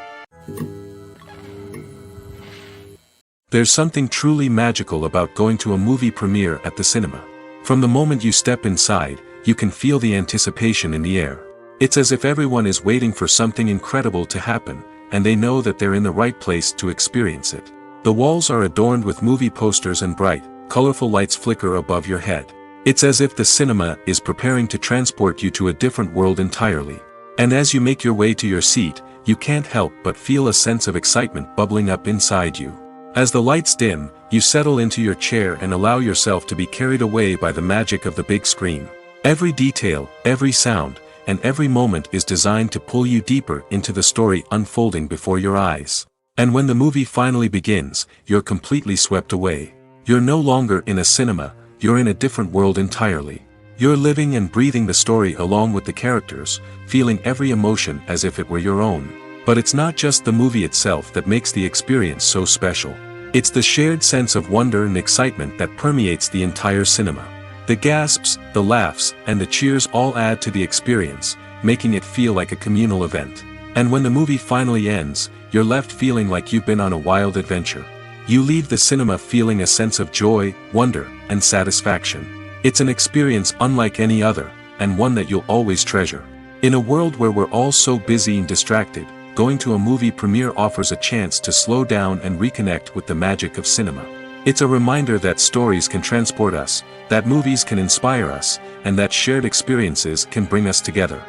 Speaker 2: There's something truly magical about going to a movie premiere at the cinema. From the moment you step inside, you can feel the anticipation in the air. It's as if everyone is waiting for something incredible to happen, and they know that they're in the right place to experience it. The walls are adorned with movie posters and bright, colorful lights flicker above your head. It's as if the cinema is preparing to transport you to a different world entirely. And as you make your way to your seat, you can't help but feel a sense of excitement bubbling up inside you. As the lights dim, you settle into your chair and allow yourself to be carried away by the magic of the big screen. Every detail, every sound, and every moment is designed to pull you deeper into the story unfolding before your eyes. And when the movie finally begins, you're completely swept away. You're no longer in a cinema, you're in a different world entirely. You're living and breathing the story along with the characters, feeling every emotion as if it were your own. But it's not just the movie itself that makes the experience so special. It's the shared sense of wonder and excitement that permeates the entire cinema. The gasps, the laughs, and the cheers all add to the experience, making it feel like a communal event. And when the movie finally ends, you're left feeling like you've been on a wild adventure. You leave the cinema feeling a sense of joy, wonder, and satisfaction. It's an experience unlike any other, and one that you'll always treasure. In a world where we're all so busy and distracted, going to a movie premiere offers a chance to slow down and reconnect with the magic of cinema. It's a reminder that stories can transport us, that movies can inspire us, and that shared experiences can bring us together.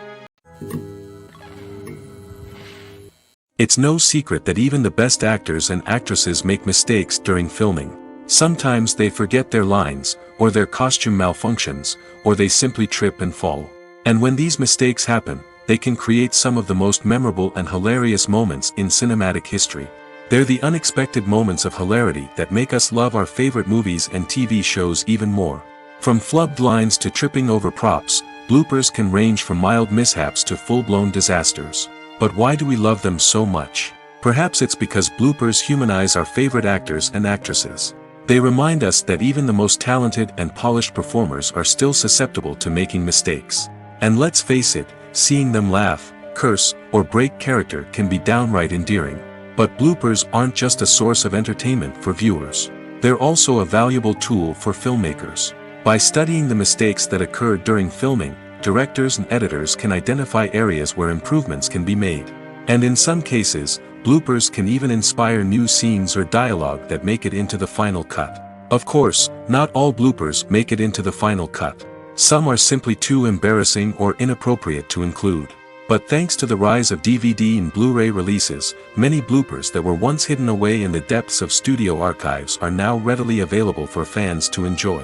Speaker 2: It's no secret that even the best actors and actresses make mistakes during filming. Sometimes they forget their lines, or their costume malfunctions, or they simply trip and fall. And when these mistakes happen, they can create some of the most memorable and hilarious moments in cinematic history. They're the unexpected moments of hilarity that make us love our favorite movies and TV shows even more. From flubbed lines to tripping over props, bloopers can range from mild mishaps to full-blown disasters. But why do we love them so much? Perhaps it's because bloopers humanize our favorite actors and actresses. They remind us that even the most talented and polished performers are still susceptible to making mistakes. And let's face it, seeing them laugh, curse, or break character can be downright endearing. But bloopers aren't just a source of entertainment for viewers. They're also a valuable tool for filmmakers. By studying the mistakes that occurred during filming, directors and editors can identify areas where improvements can be made. And in some cases, bloopers can even inspire new scenes or dialogue that make it into the final cut. Of course, not all bloopers make it into the final cut. Some are simply too embarrassing or inappropriate to include. But thanks to the rise of DVD and Blu-ray releases, many bloopers that were once hidden away in the depths of studio archives are now readily available for fans to enjoy.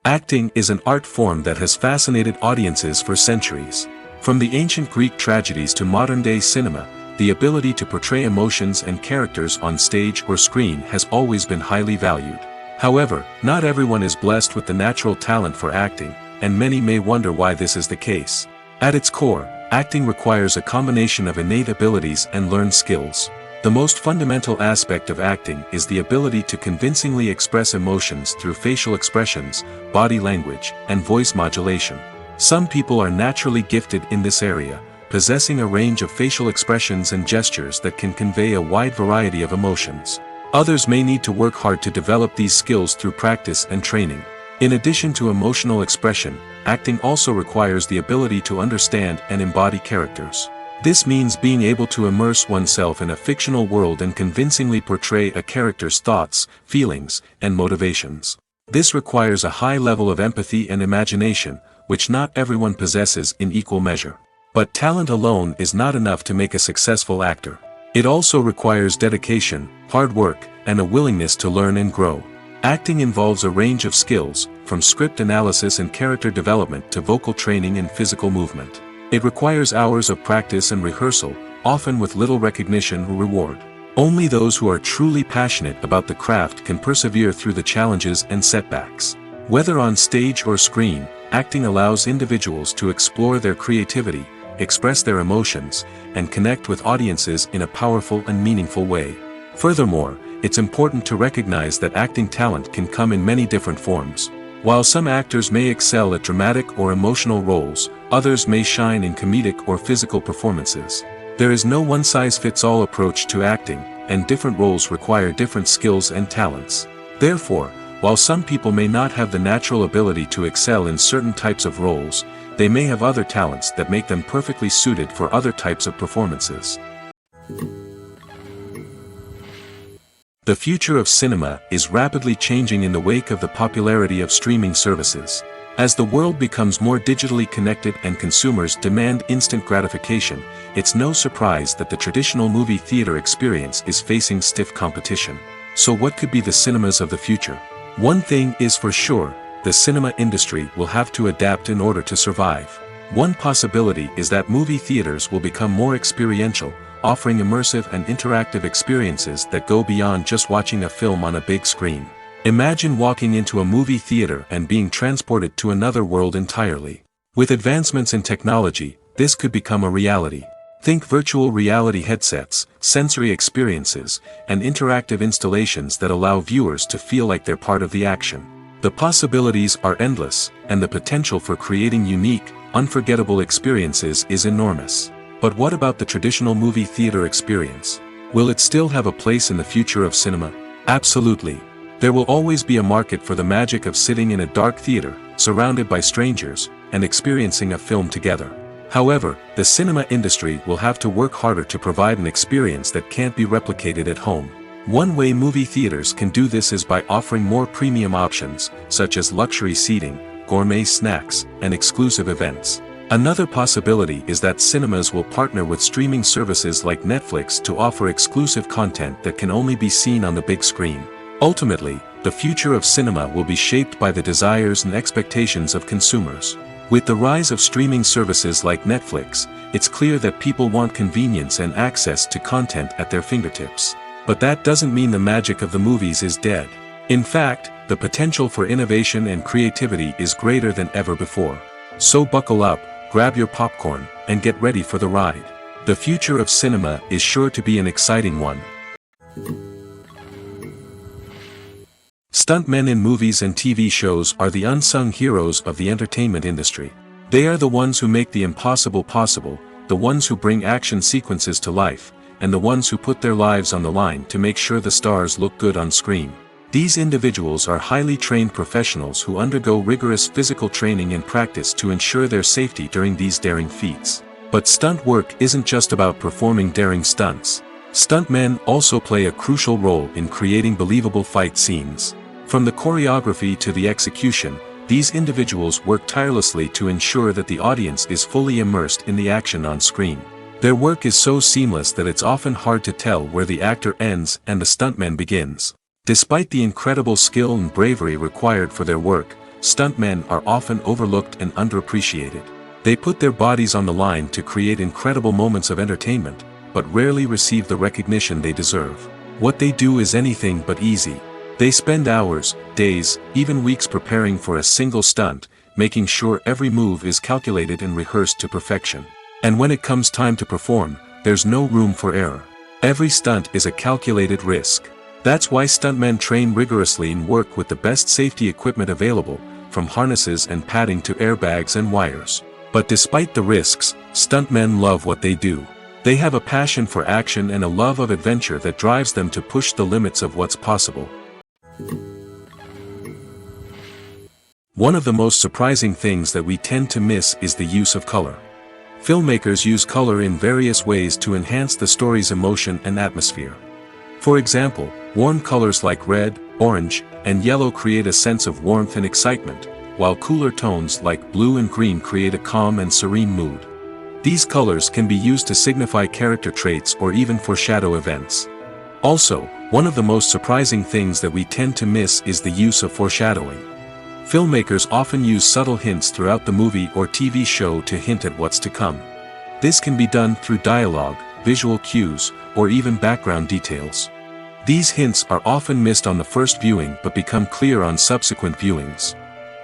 Speaker 2: Acting is an art form that has fascinated audiences for centuries. From the ancient Greek tragedies to modern-day cinema, the ability to portray emotions and characters on stage or screen has always been highly valued. However, not everyone is blessed with the natural talent for acting, and many may wonder why this is the case. At its core, acting requires a combination of innate abilities and learned skills. The most fundamental aspect of acting is the ability to convincingly express emotions through facial expressions, body language, and voice modulation. Some people are naturally gifted in this area, possessing a range of facial expressions and gestures that can convey a wide variety of emotions. Others may need to work hard to develop these skills through practice and training. In addition to emotional expression, acting also requires the ability to understand and embody characters. This means being able to immerse oneself in a fictional world and convincingly portray a character's thoughts, feelings, and motivations. This requires a high level of empathy and imagination, which not everyone possesses in equal measure. But talent alone is not enough to make a successful actor. It also requires dedication, hard work, and a willingness to learn and grow. Acting involves a range of skills, from script analysis and character development to vocal training and physical movement. It requires hours of practice and rehearsal, often with little recognition or reward. Only those who are truly passionate about the craft can persevere through the challenges and setbacks. Whether on stage or screen, acting allows individuals to explore their creativity, express their emotions, and connect with audiences in a powerful and meaningful way. Furthermore, it's important to recognize that acting talent can come in many different forms. While some actors may excel at dramatic or emotional roles, others may shine in comedic or physical performances. There is no one-size-fits-all approach to acting, and different roles require different skills and talents. Therefore, while some people may not have the natural ability to excel in certain types of roles, they may have other talents that make them perfectly suited for other types of performances. The future of cinema is rapidly changing in the wake of the popularity of streaming services. As the world becomes more digitally connected and consumers demand instant gratification, it's no surprise that the traditional movie theater experience is facing stiff competition. So what could be the cinemas of the future? One thing is for sure, the cinema industry will have to adapt in order to survive. One possibility is that movie theaters will become more experiential, offering immersive and interactive experiences that go beyond just watching a film on a big screen. Imagine walking into a movie theater and being transported to another world entirely. With advancements in technology, this could become a reality. Think virtual reality headsets, sensory experiences, and interactive installations that allow viewers to feel like they're part of the action. The possibilities are endless, and the potential for creating unique, unforgettable experiences is enormous. But what about the traditional movie theater experience? Will it still have a place in the future of cinema? Absolutely. There will always be a market for the magic of sitting in a dark theater, surrounded by strangers, and experiencing a film together. However, the cinema industry will have to work harder to provide an experience that can't be replicated at home. One way movie theaters can do this is by offering more premium options, such as luxury seating, gourmet snacks, and exclusive events. Another possibility is that cinemas will partner with streaming services like Netflix to offer exclusive content that can only be seen on the big screen. Ultimately, the future of cinema will be shaped by the desires and expectations of consumers. With the rise of streaming services like Netflix, it's clear that people want convenience and access to content at their fingertips. But that doesn't mean the magic of the movies is dead. In fact, the potential for innovation and creativity is greater than ever before. So buckle up, grab your popcorn, and get ready for the ride. The future of cinema is sure to be an exciting one. Stuntmen in movies and TV shows are the unsung heroes of the entertainment industry. They are the ones who make the impossible possible, the ones who bring action sequences to life, and the ones who put their lives on the line to make sure the stars look good on screen. These individuals are highly trained professionals who undergo rigorous physical training and practice to ensure their safety during these daring feats. But stunt work isn't just about performing daring stunts. Stuntmen also play a crucial role in creating believable fight scenes. From the choreography to the execution, these individuals work tirelessly to ensure that the audience is fully immersed in the action on screen. Their work is so seamless that it's often hard to tell where the actor ends and the stuntman begins. Despite the incredible skill and bravery required for their work, stuntmen are often overlooked and underappreciated. They put their bodies on the line to create incredible moments of entertainment, but rarely receive the recognition they deserve. What they do is anything but easy. They spend hours, days, even weeks preparing for a single stunt, making sure every move is calculated and rehearsed to perfection. And when it comes time to perform, there's no room for error. Every stunt is a calculated risk. That's why stuntmen train rigorously and work with the best safety equipment available, from harnesses and padding to airbags and wires. But despite the risks, stuntmen love what they do. They have a passion for action and a love of adventure that drives them to push the limits of what's possible. One of the most surprising things that we tend to miss is the use of color. Filmmakers use color in various ways to enhance the story's emotion and atmosphere. For example, warm colors like red, orange, and yellow create a sense of warmth and excitement, while cooler tones like blue and green create a calm and serene mood. These colors can be used to signify character traits or even foreshadow events. Also, one of the most surprising things that we tend to miss is the use of foreshadowing. Filmmakers often use subtle hints throughout the movie or TV show to hint at what's to come. This can be done through dialogue, visual cues, or even background details. These hints are often missed on the first viewing but become clear on subsequent viewings.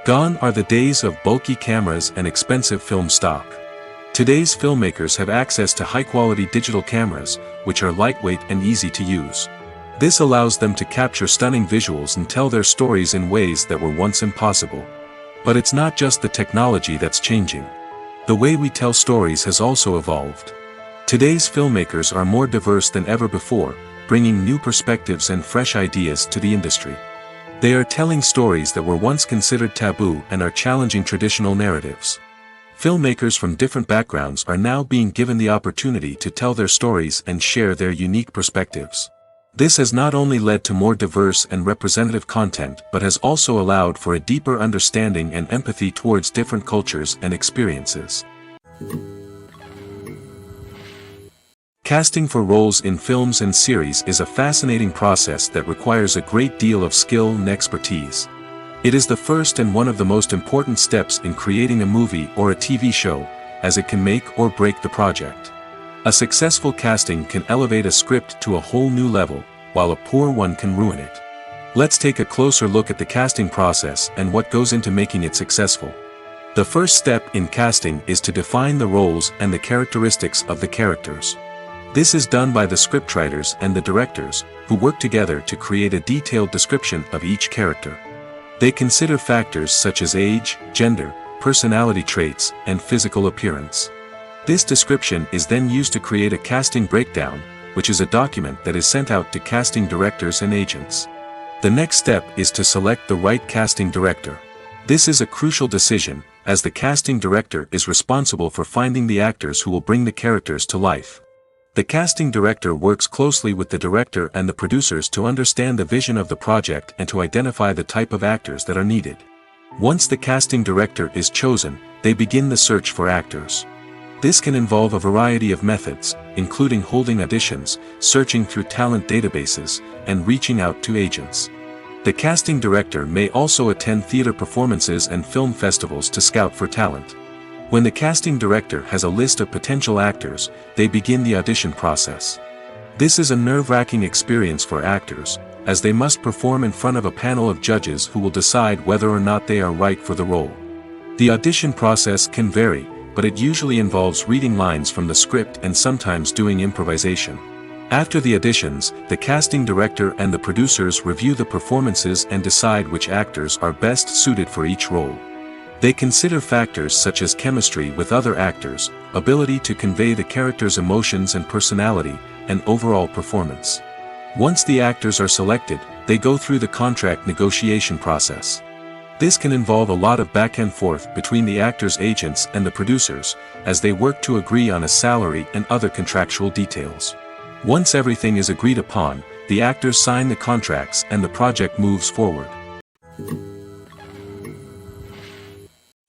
Speaker 2: Gone are the days of bulky cameras and expensive film stock. Today's filmmakers have access to high-quality digital cameras, which are lightweight and easy to use. This allows them to capture stunning visuals and tell their stories in ways that were once impossible. But it's not just the technology that's changing. The way we tell stories has also evolved. Today's filmmakers are more diverse than ever before, bringing new perspectives and fresh ideas to the industry. They are telling stories that were once considered taboo and are challenging traditional narratives. Filmmakers from different backgrounds are now being given the opportunity to tell their stories and share their unique perspectives. This has not only led to more diverse and representative content but has also allowed for a deeper understanding and empathy towards different cultures and experiences. Casting for roles in films and series is a fascinating process that requires a great deal of skill and expertise. It is the first and one of the most important steps in creating a movie or a TV show, as it can make or break the project. A successful casting can elevate a script to a whole new level, while a poor one can ruin it. Let's take a closer look at the casting process and what goes into making it successful. The first step in casting is to define the roles and the characteristics of the characters. This is done by the scriptwriters and the directors, who work together to create a detailed description of each character. They consider factors such as age, gender, personality traits, and physical appearance. This description is then used to create a casting breakdown, which is a document that is sent out to casting directors and agents. The next step is to select the right casting director. This is a crucial decision, as the casting director is responsible for finding the actors who will bring the characters to life. The casting director works closely with the director and the producers to understand the vision of the project and to identify the type of actors that are needed. Once the casting director is chosen, they begin the search for actors. This can involve a variety of methods, including holding auditions, searching through talent databases, and reaching out to agents. The casting director may also attend theater performances and film festivals to scout for talent. When the casting director has a list of potential actors, they begin the audition process. This is a nerve-wracking experience for actors, as they must perform in front of a panel of judges who will decide whether or not they are right for the role. The audition process can vary, but it usually involves reading lines from the script and sometimes doing improvisation. After the auditions, the casting director and the producers review the performances and decide which actors are best suited for each role. They consider factors such as chemistry with other actors, ability to convey the character's emotions and personality, and overall performance. Once the actors are selected, they go through the contract negotiation process. This can involve a lot of back and forth between the actors' agents and the producers, as they work to agree on a salary and other contractual details. Once everything is agreed upon, the actors sign the contracts and the project moves forward.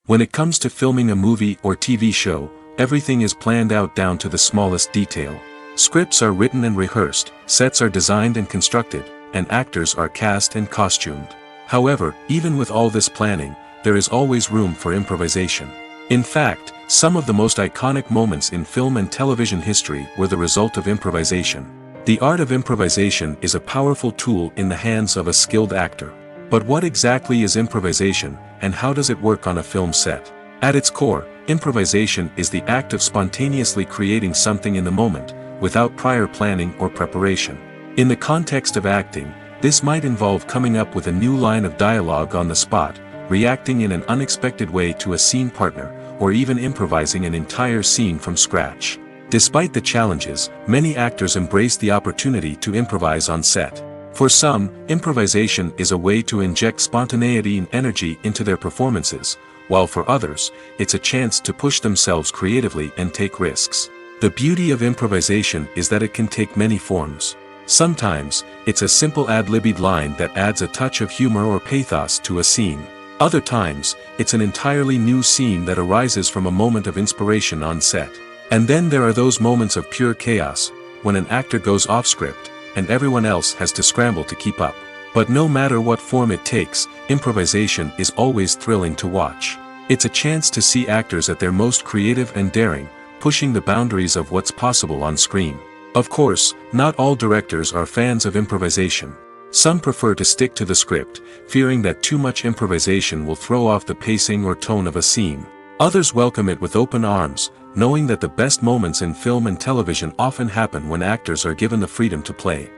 Speaker 2: When it comes to filming a movie or TV show, everything is planned out down to the smallest detail. Scripts are written and rehearsed, sets are designed and constructed, and actors are cast and costumed. However, even with all this planning, there is always room for improvisation. In fact, some of the most iconic moments in film and television history were the result of improvisation. The art of improvisation is a powerful tool in the hands of a skilled actor. But what exactly is improvisation, and how does it work on a film set? At its core, improvisation is the act of spontaneously creating something in the moment, without prior planning or preparation. In the context of acting, this might involve coming up with a new line of dialogue on the spot, reacting in an unexpected way to a scene partner, or even improvising an entire scene from scratch. Despite the challenges, many actors embrace the opportunity to improvise on set. For some, improvisation is a way to inject spontaneity and energy into their performances, while for others, it's a chance to push themselves creatively and take risks. The beauty of improvisation is that it can take many forms. Sometimes, it's a simple ad-libbed line that adds a touch of humor or pathos to a scene. Other times, it's an entirely new scene that arises from a moment of inspiration on set. And then there are those moments of pure chaos, when an actor goes off script, and everyone else has to scramble to keep up. But no matter what form it takes, improvisation is always thrilling to watch. It's a chance to see actors at their most creative and daring, pushing the boundaries of what's possible on screen. Of course, not all directors are fans of improvisation. Some prefer to stick to the script, fearing that too much improvisation will throw off the pacing or tone of a scene. Others welcome it with open arms, knowing that the best moments in film and television often happen when actors are given the freedom to play.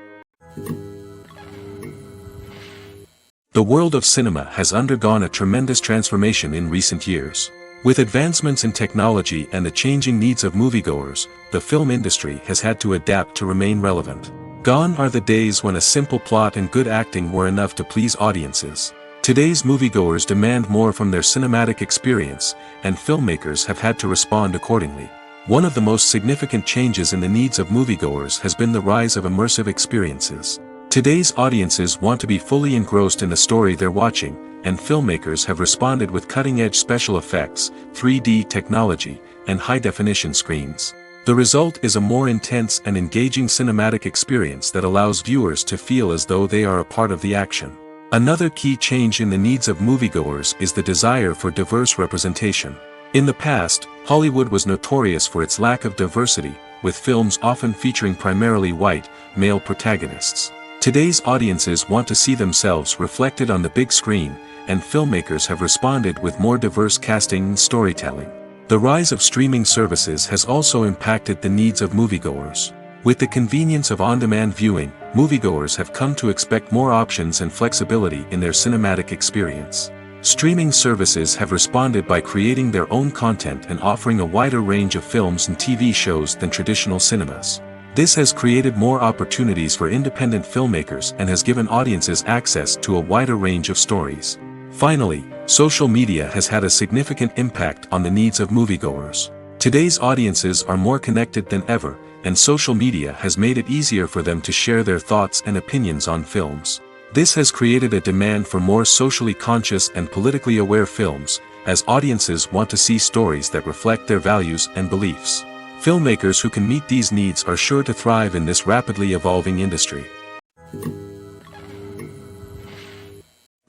Speaker 2: The world of cinema has undergone a tremendous transformation in recent years. With advancements in technology and the changing needs of moviegoers, the film industry has had to adapt to remain relevant. Gone are the days when a simple plot and good acting were enough to please audiences. Today's moviegoers demand more from their cinematic experience, and filmmakers have had to respond accordingly. One of the most significant changes in the needs of moviegoers has been the rise of immersive experiences. Today's audiences want to be fully engrossed in the story they're watching, and filmmakers have responded with cutting-edge special effects, 3D technology, and high-definition screens. The result is a more intense and engaging cinematic experience that allows viewers to feel as though they are a part of the action. Another key change in the needs of moviegoers is the desire for diverse representation. In the past, Hollywood was notorious for its lack of diversity, with films often featuring primarily white, male protagonists. Today's audiences want to see themselves reflected on the big screen, and filmmakers have responded with more diverse casting and storytelling. The rise of streaming services has also impacted the needs of moviegoers. With the convenience of on-demand viewing, moviegoers have come to expect more options and flexibility in their cinematic experience. Streaming services have responded by creating their own content and offering a wider range of films and TV shows than traditional cinemas. This has created more opportunities for independent filmmakers and has given audiences access to a wider range of stories. Finally, social media has had a significant impact on the needs of moviegoers. Today's audiences are more connected than ever, and social media has made it easier for them to share their thoughts and opinions on films. This has created a demand for more socially conscious and politically aware films, as audiences want to see stories that reflect their values and beliefs. Filmmakers who can meet these needs are sure to thrive in this rapidly evolving industry.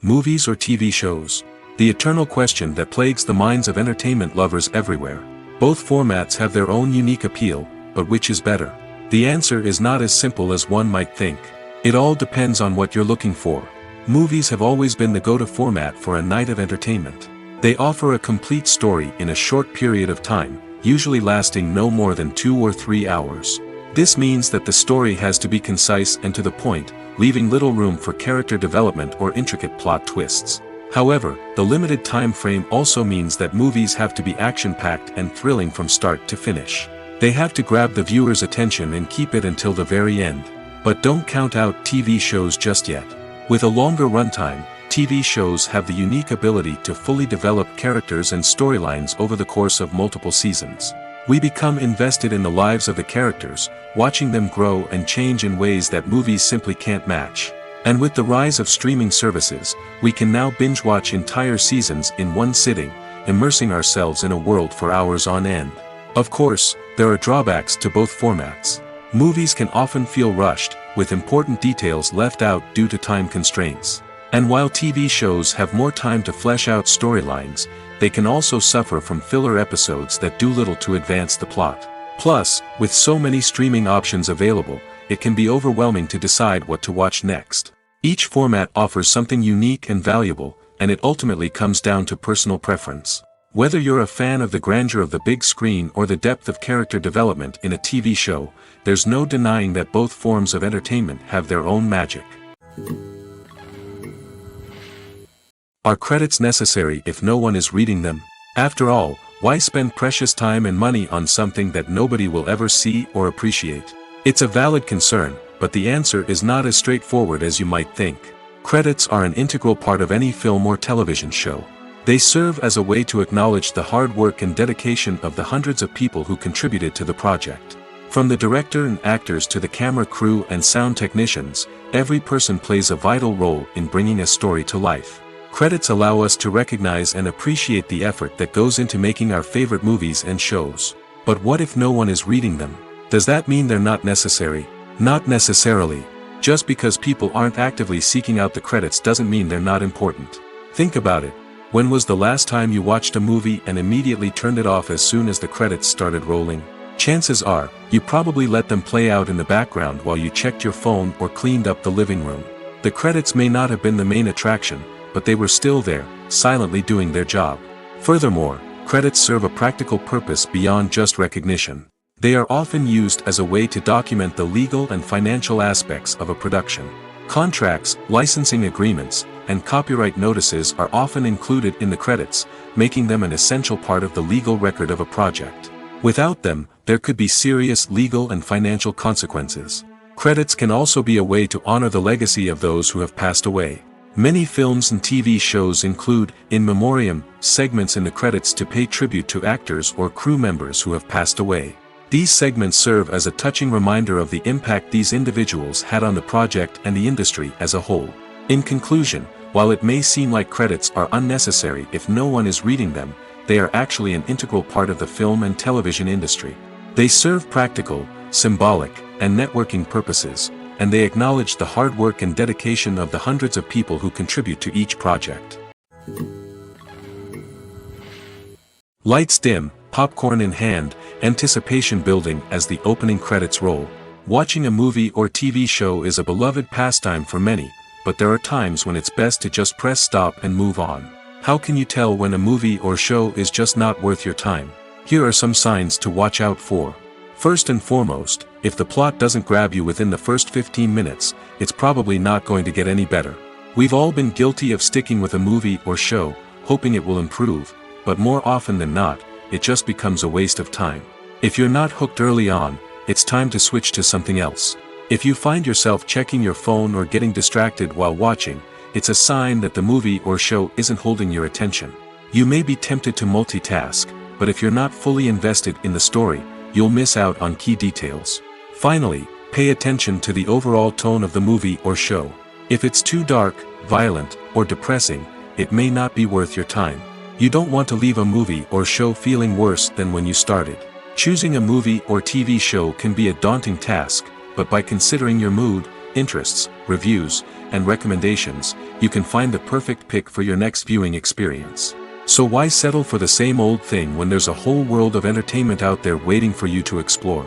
Speaker 2: Movies or TV shows? The eternal question that plagues the minds of entertainment lovers everywhere. Both formats have their own unique appeal, but which is better? The answer is not as simple as one might think. It all depends on what you're looking for. Movies have always been the go-to format for a night of entertainment. They offer a complete story in a short period of time, usually lasting no more than 2 or 3 hours. This means that the story has to be concise and to the point, leaving little room for character development or intricate plot twists. However, the limited time frame also means that movies have to be action-packed and thrilling from start to finish. They have to grab the viewer's attention and keep it until the very end. But don't count out TV shows just yet. With a longer runtime, TV shows have the unique ability to fully develop characters and storylines over the course of multiple seasons. We become invested in the lives of the characters, watching them grow and change in ways that movies simply can't match. And with the rise of streaming services, we can now binge-watch entire seasons in one sitting, immersing ourselves in a world for hours on end. Of course, there are drawbacks to both formats. Movies can often feel rushed, with important details left out due to time constraints. And while TV shows have more time to flesh out storylines, they can also suffer from filler episodes that do little to advance the plot. Plus, with so many streaming options available, it can be overwhelming to decide what to watch next. Each format offers something unique and valuable, and it ultimately comes down to personal preference. Whether you're a fan of the grandeur of the big screen or the depth of character development in a TV show, there's no denying that both forms of entertainment have their own magic. Are credits necessary if no one is reading them? After all, why spend precious time and money on something that nobody will ever see or appreciate? It's a valid concern, but the answer is not as straightforward as you might think. Credits are an integral part of any film or television show. They serve as a way to acknowledge the hard work and dedication of the hundreds of people who contributed to the project. From the director and actors to the camera crew and sound technicians, every person plays a vital role in bringing a story to life. Credits allow us to recognize and appreciate the effort that goes into making our favorite movies and shows. But what if no one is reading them? Does that mean they're not necessary? Not necessarily. Just because people aren't actively seeking out the credits doesn't mean they're not important. Think about it. When was the last time you watched a movie and immediately turned it off as soon as the credits started rolling? Chances are, you probably let them play out in the background while you checked your phone or cleaned up the living room. The credits may not have been the main attraction, but they were still there, silently doing their job. Furthermore, credits serve a practical purpose beyond just recognition. They are often used as a way to document the legal and financial aspects of a production. Contracts, licensing agreements, and copyright notices are often included in the credits, making them an essential part of the legal record of a project. Without them, there could be serious legal and financial consequences. Credits can also be a way to honor the legacy of those who have passed away. Many films and TV shows include, in memoriam, segments in the credits to pay tribute to actors or crew members who have passed away. These segments serve as a touching reminder of the impact these individuals had on the project and the industry as a whole. In conclusion, while it may seem like credits are unnecessary if no one is reading them, they are actually an integral part of the film and television industry. They serve practical, symbolic, and networking purposes, and they acknowledge the hard work and dedication of the hundreds of people who contribute to each project. Lights dim, popcorn in hand, anticipation building as the opening credits roll. Watching a movie or TV show is a beloved pastime for many, but there are times when it's best to just press stop and move on. How can you tell when a movie or show is just not worth your time? Here are some signs to watch out for. First and foremost, if the plot doesn't grab you within the first 15 minutes, it's probably not going to get any better. We've all been guilty of sticking with a movie or show, hoping it will improve, but more often than not, it just becomes a waste of time. If you're not hooked early on, it's time to switch to something else. If you find yourself checking your phone or getting distracted while watching, it's a sign that the movie or show isn't holding your attention. You may be tempted to multitask, but if you're not fully invested in the story, you'll miss out on key details. Finally, pay attention to the overall tone of the movie or show. If it's too dark, violent, or depressing, it may not be worth your time. You don't want to leave a movie or show feeling worse than when you started. Choosing a movie or TV show can be a daunting task, but by considering your mood, interests, reviews, and recommendations, you can find the perfect pick for your next viewing experience. So why settle for the same old thing when there's a whole world of entertainment out there waiting for you to explore?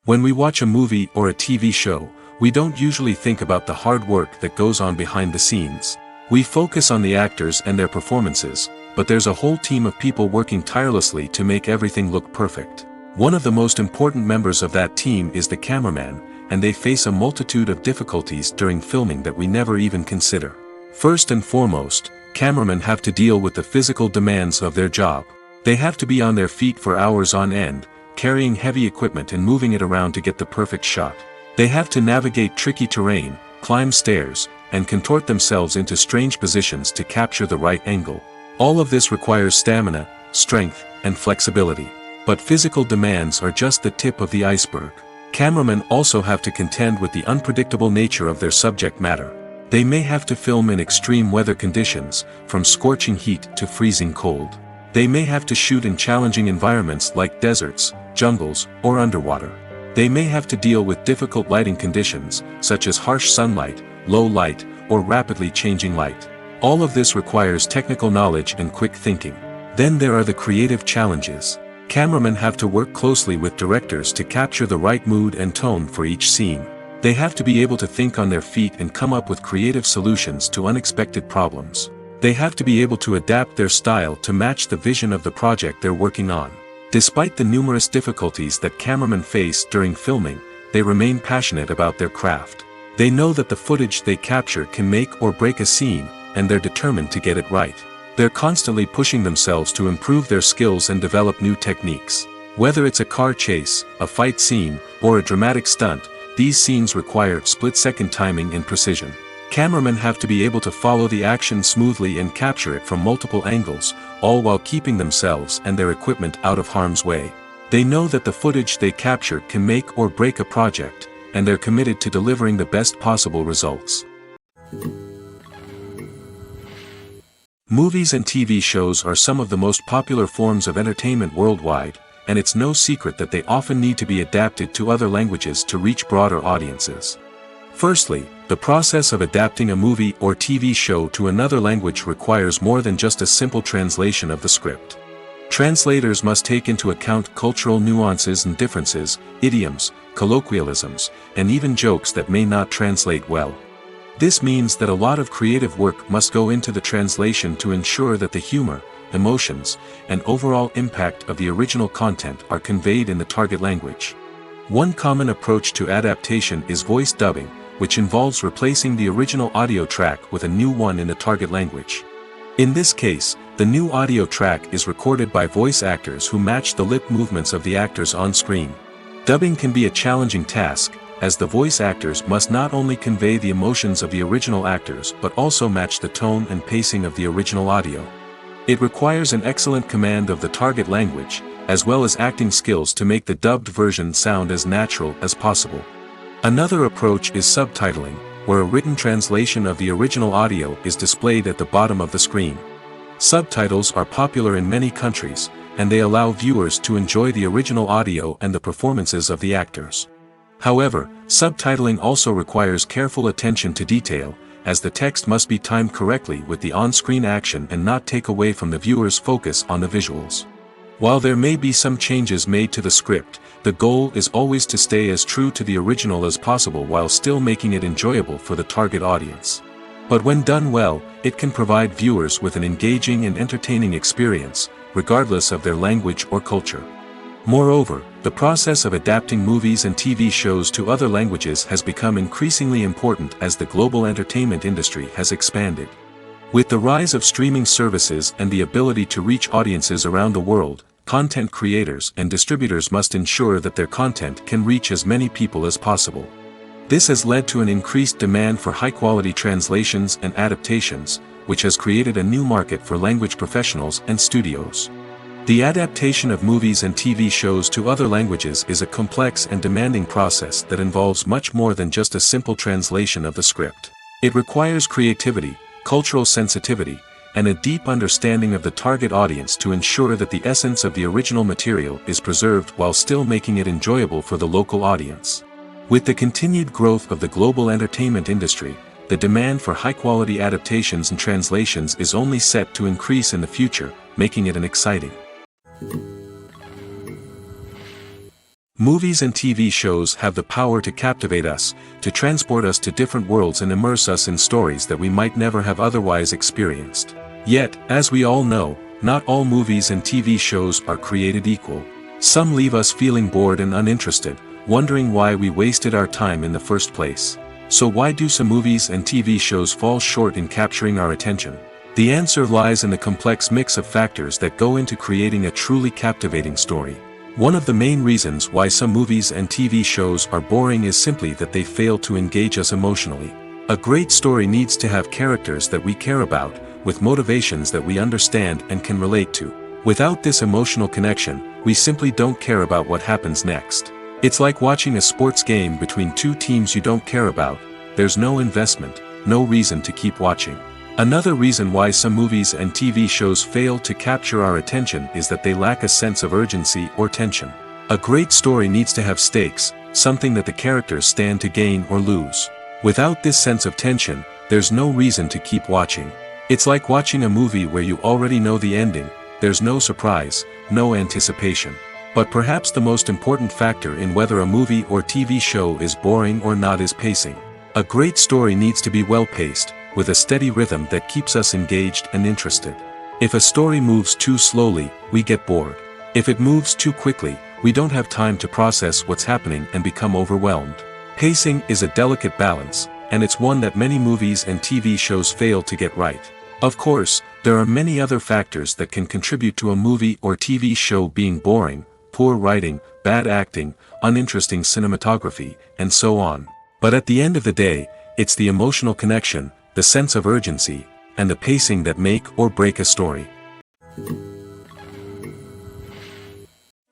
Speaker 2: When we watch a movie or a TV show, we don't usually think about the hard work that goes on behind the scenes. We focus on the actors and their performances, but there's a whole team of people working tirelessly to make everything look perfect. One of the most important members of that team is the cameraman, and they face a multitude of difficulties during filming that we never even consider. First and foremost, cameramen have to deal with the physical demands of their job. They have to be on their feet for hours on end, carrying heavy equipment and moving it around to get the perfect shot. They have to navigate tricky terrain, climb stairs, and contort themselves into strange positions to capture the right angle. All of this requires stamina, strength, and flexibility. But physical demands are just the tip of the iceberg. Cameramen also have to contend with the unpredictable nature of their subject matter. They may have to film in extreme weather conditions, from scorching heat to freezing cold. They may have to shoot in challenging environments like deserts, jungles, or underwater. They may have to deal with difficult lighting conditions, such as harsh sunlight, low light, or rapidly changing light. All of this requires technical knowledge and quick thinking. Then there are the creative challenges. Cameramen have to work closely with directors to capture the right mood and tone for each scene. They have to be able to think on their feet and come up with creative solutions to unexpected problems. They have to be able to adapt their style to match the vision of the project they're working on. Despite the numerous difficulties that cameramen face during filming, they remain passionate about their craft. They know that the footage they capture can make or break a scene, and they're determined to get it right. They're constantly pushing themselves to improve their skills and develop new techniques. Whether it's a car chase, a fight scene, or a dramatic stunt, these scenes require split-second timing and precision. Cameramen have to be able to follow the action smoothly and capture it from multiple angles, all while keeping themselves and their equipment out of harm's way. They know that the footage they capture can make or break a project, and they're committed to delivering the best possible results. Movies and TV shows are some of the most popular forms of entertainment worldwide, and it's no secret that they often need to be adapted to other languages to reach broader audiences. Firstly, the process of adapting a movie or TV show to another language requires more than just a simple translation of the script. Translators must take into account cultural nuances and differences, idioms, colloquialisms, and even jokes that may not translate well. This means that a lot of creative work must go into the translation to ensure that the humor, emotions, and overall impact of the original content are conveyed in the target language. One common approach to adaptation is voice dubbing, which involves replacing the original audio track with a new one in the target language. In this case, the new audio track is recorded by voice actors who match the lip movements of the actors on screen. Dubbing can be a challenging task, as the voice actors must not only convey the emotions of the original actors but also match the tone and pacing of the original audio. It requires an excellent command of the target language, as well as acting skills to make the dubbed version sound as natural as possible. Another approach is subtitling, where a written translation of the original audio is displayed at the bottom of the screen. Subtitles are popular in many countries, and they allow viewers to enjoy the original audio and the performances of the actors. However, subtitling also requires careful attention to detail, as the text must be timed correctly with the on-screen action and not take away from the viewer's focus on the visuals. While there may be some changes made to the script, the goal is always to stay as true to the original as possible while still making it enjoyable for the target audience. But when done well, it can provide viewers with an engaging and entertaining experience, regardless of their language or culture. Moreover, the process of adapting movies and TV shows to other languages has become increasingly important as the global entertainment industry has expanded. With the rise of streaming services and the ability to reach audiences around the world, content creators and distributors must ensure that their content can reach as many people as possible. This has led to an increased demand for high-quality translations and adaptations, which has created a new market for language professionals and studios. The adaptation of movies and TV shows to other languages is a complex and demanding process that involves much more than just a simple translation of the script. It requires creativity, cultural sensitivity, and a deep understanding of the target audience to ensure that the essence of the original material is preserved while still making it enjoyable for the local audience. With the continued growth of the global entertainment industry, the demand for high-quality adaptations and translations is only set to increase in the future, making it an exciting. Movies and TV shows have the power to captivate us, to transport us to different worlds and immerse us in stories that we might never have otherwise experienced. Yet, as we all know, not all movies and TV shows are created equal. Some leave us feeling bored and uninterested, wondering why we wasted our time in the first place. So why do some movies and TV shows fall short in capturing our attention? The answer lies in the complex mix of factors that go into creating a truly captivating story. One of the main reasons why some movies and TV shows are boring is simply that they fail to engage us emotionally. A great story needs to have characters that we care about, with motivations that we understand and can relate to. Without this emotional connection, we simply don't care about what happens next. It's like watching a sports game between two teams you don't care about. There's no investment, no reason to keep watching. Another reason why some movies and TV shows fail to capture our attention is that they lack a sense of urgency or tension. A great story needs to have stakes, something that the characters stand to gain or lose. Without this sense of tension, there's no reason to keep watching. It's like watching a movie where you already know the ending, there's no surprise, no anticipation. But perhaps the most important factor in whether a movie or TV show is boring or not is pacing. A great story needs to be well-paced, with a steady rhythm that keeps us engaged and interested. If a story moves too slowly, we get bored. If it moves too quickly, we don't have time to process what's happening and become overwhelmed. Pacing is a delicate balance, and it's one that many movies and TV shows fail to get right. Of course, there are many other factors that can contribute to a movie or TV show being boring: poor writing, bad acting, uninteresting cinematography, and so on. But at the end of the day, it's the emotional connection, the sense of urgency, and the pacing that make or break a story.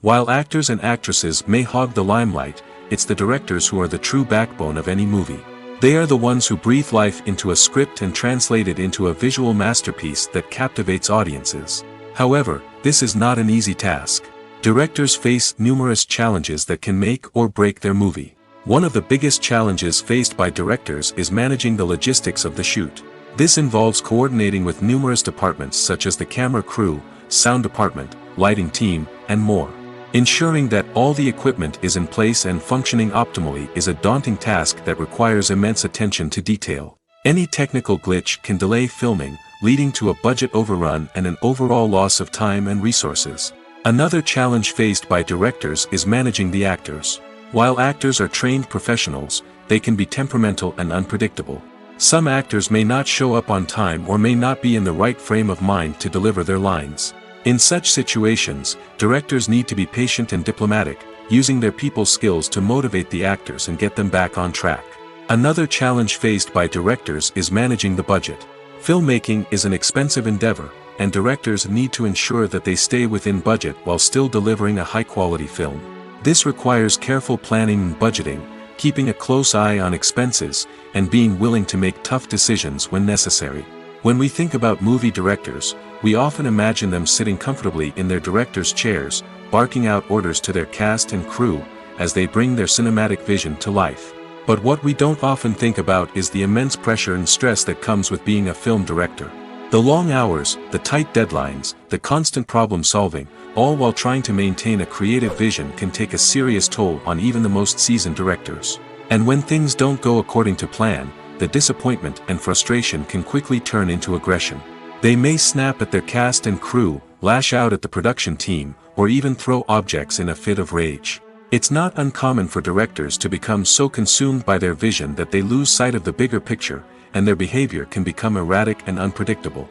Speaker 2: While actors and actresses may hog the limelight, it's the directors who are the true backbone of any movie. They are the ones who breathe life into a script and translate it into a visual masterpiece that captivates audiences. However, this is not an easy task. Directors face numerous challenges that can make or break their movie. One of the biggest challenges faced by directors is managing the logistics of the shoot. This involves coordinating with numerous departments such as the camera crew, sound department, lighting team, and more. Ensuring that all the equipment is in place and functioning optimally is a daunting task that requires immense attention to detail. Any technical glitch can delay filming, leading to a budget overrun and an overall loss of time and resources. Another challenge faced by directors is managing the actors. While actors are trained professionals, they can be temperamental and unpredictable. Some actors may not show up on time or may not be in the right frame of mind to deliver their lines. In such situations, directors need to be patient and diplomatic, using their people skills to motivate the actors and get them back on track. Another challenge faced by directors is managing the budget. Filmmaking is an expensive endeavor, and directors need to ensure that they stay within budget while still delivering a high-quality film. This requires careful planning and budgeting, keeping a close eye on expenses, and being willing to make tough decisions when necessary. When we think about movie directors, we often imagine them sitting comfortably in their director's chairs, barking out orders to their cast and crew, as they bring their cinematic vision to life. But what we don't often think about is the immense pressure and stress that comes with being a film director. The long hours, the tight deadlines, the constant problem solving, all while trying to maintain a creative vision can take a serious toll on even the most seasoned directors. And when things don't go according to plan, the disappointment and frustration can quickly turn into aggression. They may snap at their cast and crew, lash out at the production team, or even throw objects in a fit of rage. It's not uncommon for directors to become so consumed by their vision that they lose sight of the bigger picture, and their behavior can become erratic and unpredictable.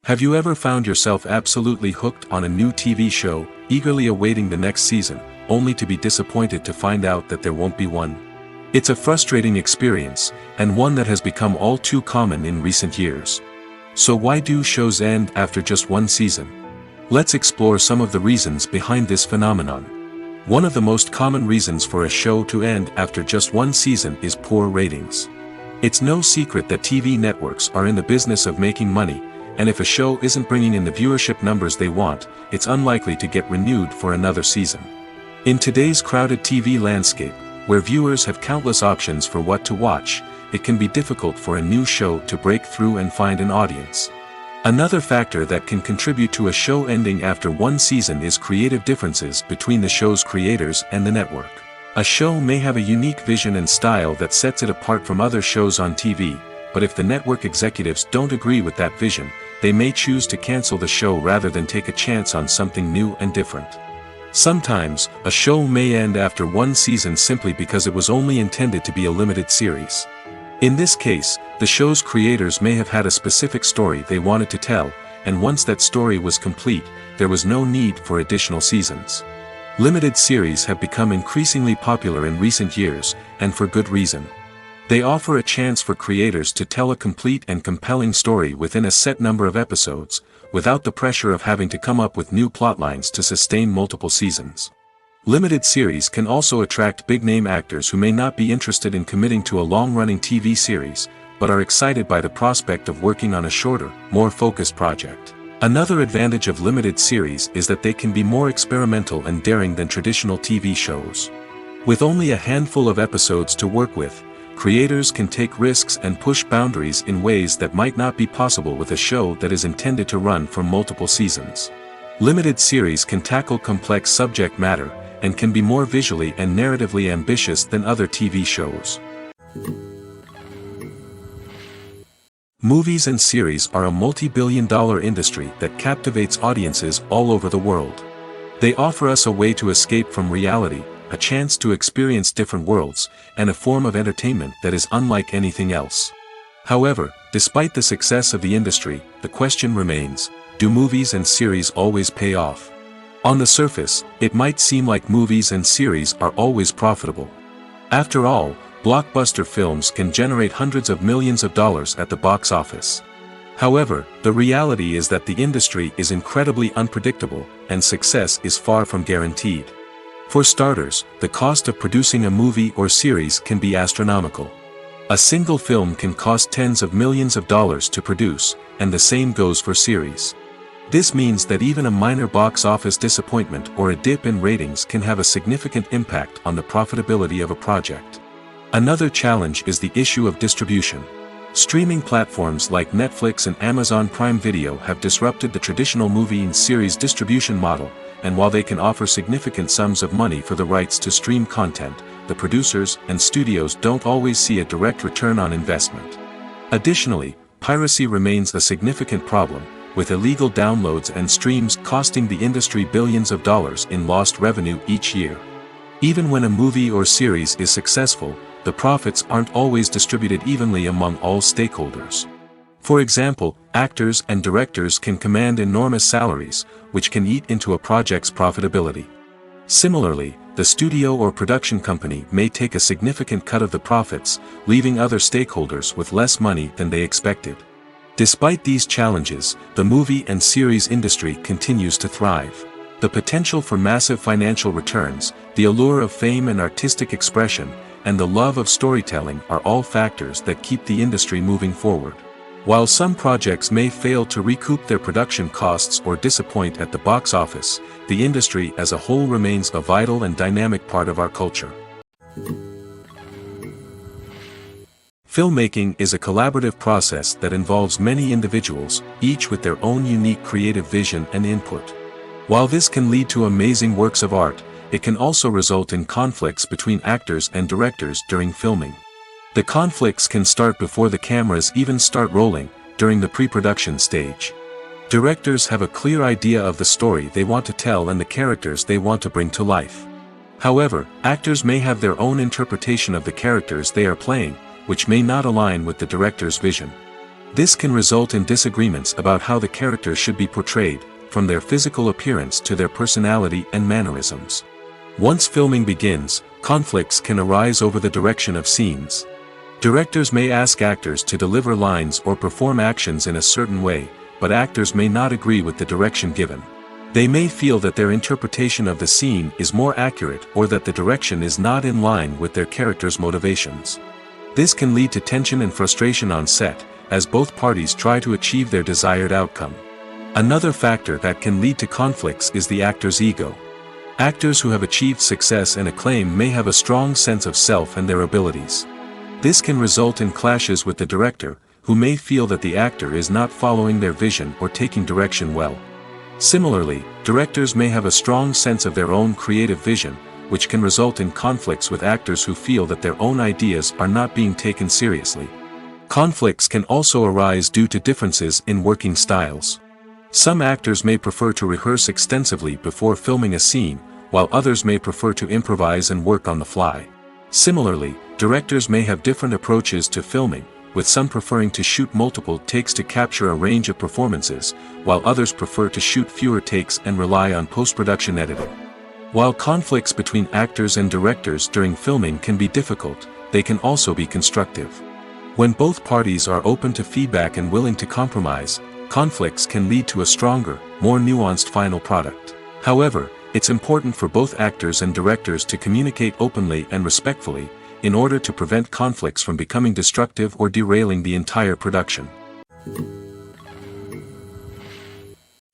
Speaker 2: Have you ever found yourself absolutely hooked on a new TV show, eagerly awaiting the next season, only to be disappointed to find out that there won't be one? It's a frustrating experience, and one that has become all too common in recent years. So why do shows end after just one season? Let's explore some of the reasons behind this phenomenon. One of the most common reasons for a show to end after just one season is poor ratings. It's no secret that TV networks are in the business of making money, and if a show isn't bringing in the viewership numbers they want, it's unlikely to get renewed for another season. In today's crowded TV landscape, where viewers have countless options for what to watch, it can be difficult for a new show to break through and find an audience. Another factor that can contribute to a show ending after one season is creative differences between the show's creators and the network. A show may have a unique vision and style that sets it apart from other shows on TV, but if the network executives don't agree with that vision, they may choose to cancel the show rather than take a chance on something new and different. Sometimes, a show may end after one season simply because it was only intended to be a limited series. In this case, the show's creators may have had a specific story they wanted to tell, and once that story was complete, there was no need for additional seasons. Limited series have become increasingly popular in recent years, and for good reason. They offer a chance for creators to tell a complete and compelling story within a set number of episodes, without the pressure of having to come up with new plotlines to sustain multiple seasons. Limited series can also attract big-name actors who may not be interested in committing to a long-running TV series, but are excited by the prospect of working on a shorter, more focused project. Another advantage of limited series is that they can be more experimental and daring than traditional TV shows. With only a handful of episodes to work with, creators can take risks and push boundaries in ways that might not be possible with a show that is intended to run for multiple seasons. Limited series can tackle complex subject matter, and can be more visually and narratively ambitious than other TV shows. Movies and series are a multi-billion-dollar industry that captivates audiences all over the world. They offer us a way to escape from reality, a chance to experience different worlds, and a form of entertainment that is unlike anything else. However, despite the success of the industry, the question remains, do movies and series always pay off? On the surface, it might seem like movies and series are always profitable. After all, blockbuster films can generate hundreds of millions of dollars at the box office. However, the reality is that the industry is incredibly unpredictable, and success is far from guaranteed. For starters, the cost of producing a movie or series can be astronomical. A single film can cost tens of millions of dollars to produce, and the same goes for series. This means that even a minor box office disappointment or a dip in ratings can have a significant impact on the profitability of a project. Another challenge is the issue of distribution. Streaming platforms like Netflix and Amazon Prime Video have disrupted the traditional movie and series distribution model, and while they can offer significant sums of money for the rights to stream content, the producers and studios don't always see a direct return on investment. Additionally, piracy remains a significant problem, with illegal downloads and streams costing the industry billions of dollars in lost revenue each year. Even when a movie or series is successful, the profits aren't always distributed evenly among all stakeholders. For example, actors and directors can command enormous salaries, which can eat into a project's profitability. Similarly, the studio or production company may take a significant cut of the profits, leaving other stakeholders with less money than they expected. Despite these challenges, the movie and series industry continues to thrive. The potential for massive financial returns, the allure of fame and artistic expression, and the love of storytelling are all factors that keep the industry moving forward. While some projects may fail to recoup their production costs or disappoint at the box office, the industry as a whole remains a vital and dynamic part of our culture. Filmmaking is a collaborative process that involves many individuals, each with their own unique creative vision and input. While this can lead to amazing works of art, it can also result in conflicts between actors and directors during filming. The conflicts can start before the cameras even start rolling, during the pre-production stage. Directors have a clear idea of the story they want to tell and the characters they want to bring to life. However, actors may have their own interpretation of the characters they are playing, which may not align with the director's vision. This can result in disagreements about how the characters should be portrayed, from their physical appearance to their personality and mannerisms. Once filming begins, conflicts can arise over the direction of scenes. Directors may ask actors to deliver lines or perform actions in a certain way, but actors may not agree with the direction given. They may feel that their interpretation of the scene is more accurate or that the direction is not in line with their character's motivations. This can lead to tension and frustration on set, as both parties try to achieve their desired outcome. Another factor that can lead to conflicts is the actor's ego. Actors who have achieved success and acclaim may have a strong sense of self and their abilities. This can result in clashes with the director, who may feel that the actor is not following their vision or taking direction well. Similarly, directors may have a strong sense of their own creative vision, which can result in conflicts with actors who feel that their own ideas are not being taken seriously. Conflicts can also arise due to differences in working styles. Some actors may prefer to rehearse extensively before filming a scene, while others may prefer to improvise and work on the fly. Similarly, directors may have different approaches to filming, with some preferring to shoot multiple takes to capture a range of performances, while others prefer to shoot fewer takes and rely on post-production editing. While conflicts between actors and directors during filming can be difficult, they can also be constructive. When both parties are open to feedback and willing to compromise, conflicts can lead to a stronger, more nuanced final product. However, it's important for both actors and directors to communicate openly and respectfully, in order to prevent conflicts from becoming destructive or derailing the entire production.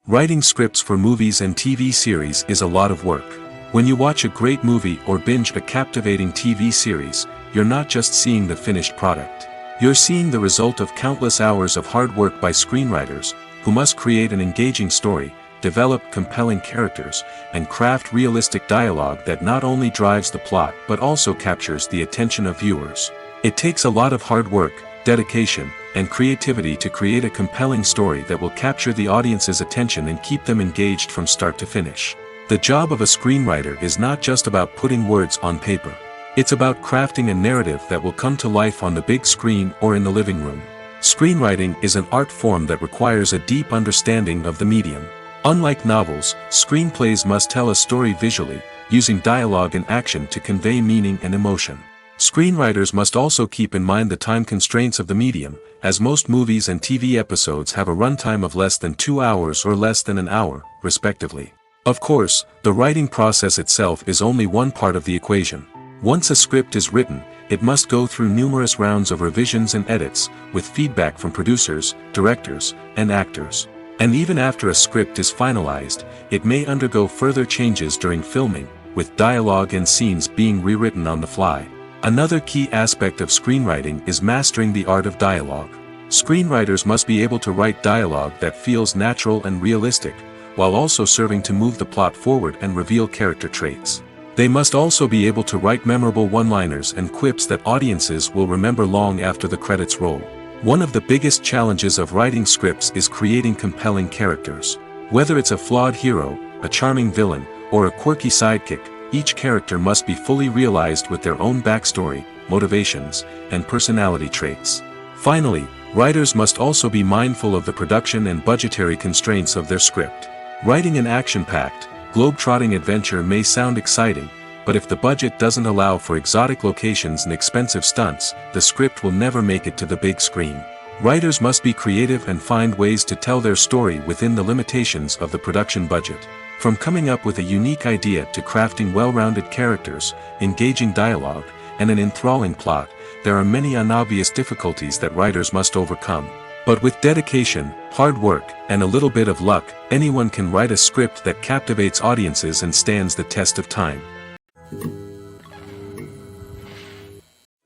Speaker 2: Writing scripts for movies and TV series is a lot of work. When you watch a great movie or binge a captivating TV series, you're not just seeing the finished product. You're seeing the result of countless hours of hard work by screenwriters, who must create an engaging story, develop compelling characters, and craft realistic dialogue that not only drives the plot but also captures the attention of viewers. It takes a lot of hard work, dedication, and creativity to create a compelling story that will capture the audience's attention and keep them engaged from start to finish. The job of a screenwriter is not just about putting words on paper. It's about crafting a narrative that will come to life on the big screen or in the living room. Screenwriting is an art form that requires a deep understanding of the medium. Unlike novels, screenplays must tell a story visually, using dialogue and action to convey meaning and emotion. Screenwriters must also keep in mind the time constraints of the medium, as most movies and TV episodes have a runtime of less than 2 hours or less than an hour, respectively. Of course, the writing process itself is only one part of the equation. Once a script is written, it must go through numerous rounds of revisions and edits, with feedback from producers, directors, and actors. And even after a script is finalized, it may undergo further changes during filming, with dialogue and scenes being rewritten on the fly. Another key aspect of screenwriting is mastering the art of dialogue. Screenwriters must be able to write dialogue that feels natural and realistic, while also serving to move the plot forward and reveal character traits. They must also be able to write memorable one-liners and quips that audiences will remember long after the credits roll. One of the biggest challenges of writing scripts is creating compelling characters. Whether it's a flawed hero, a charming villain, or a quirky sidekick, each character must be fully realized with their own backstory, motivations, and personality traits. Finally, writers must also be mindful of the production and budgetary constraints of their script. Writing an action-packed, globe-trotting adventure may sound exciting, but if the budget doesn't allow for exotic locations and expensive stunts, the script will never make it to the big screen. Writers must be creative and find ways to tell their story within the limitations of the production budget. From coming up with a unique idea to crafting well-rounded characters, engaging dialogue, and an enthralling plot, there are many unobvious difficulties that writers must overcome. But with dedication, hard work, and a little bit of luck, anyone can write a script that captivates audiences and stands the test of time.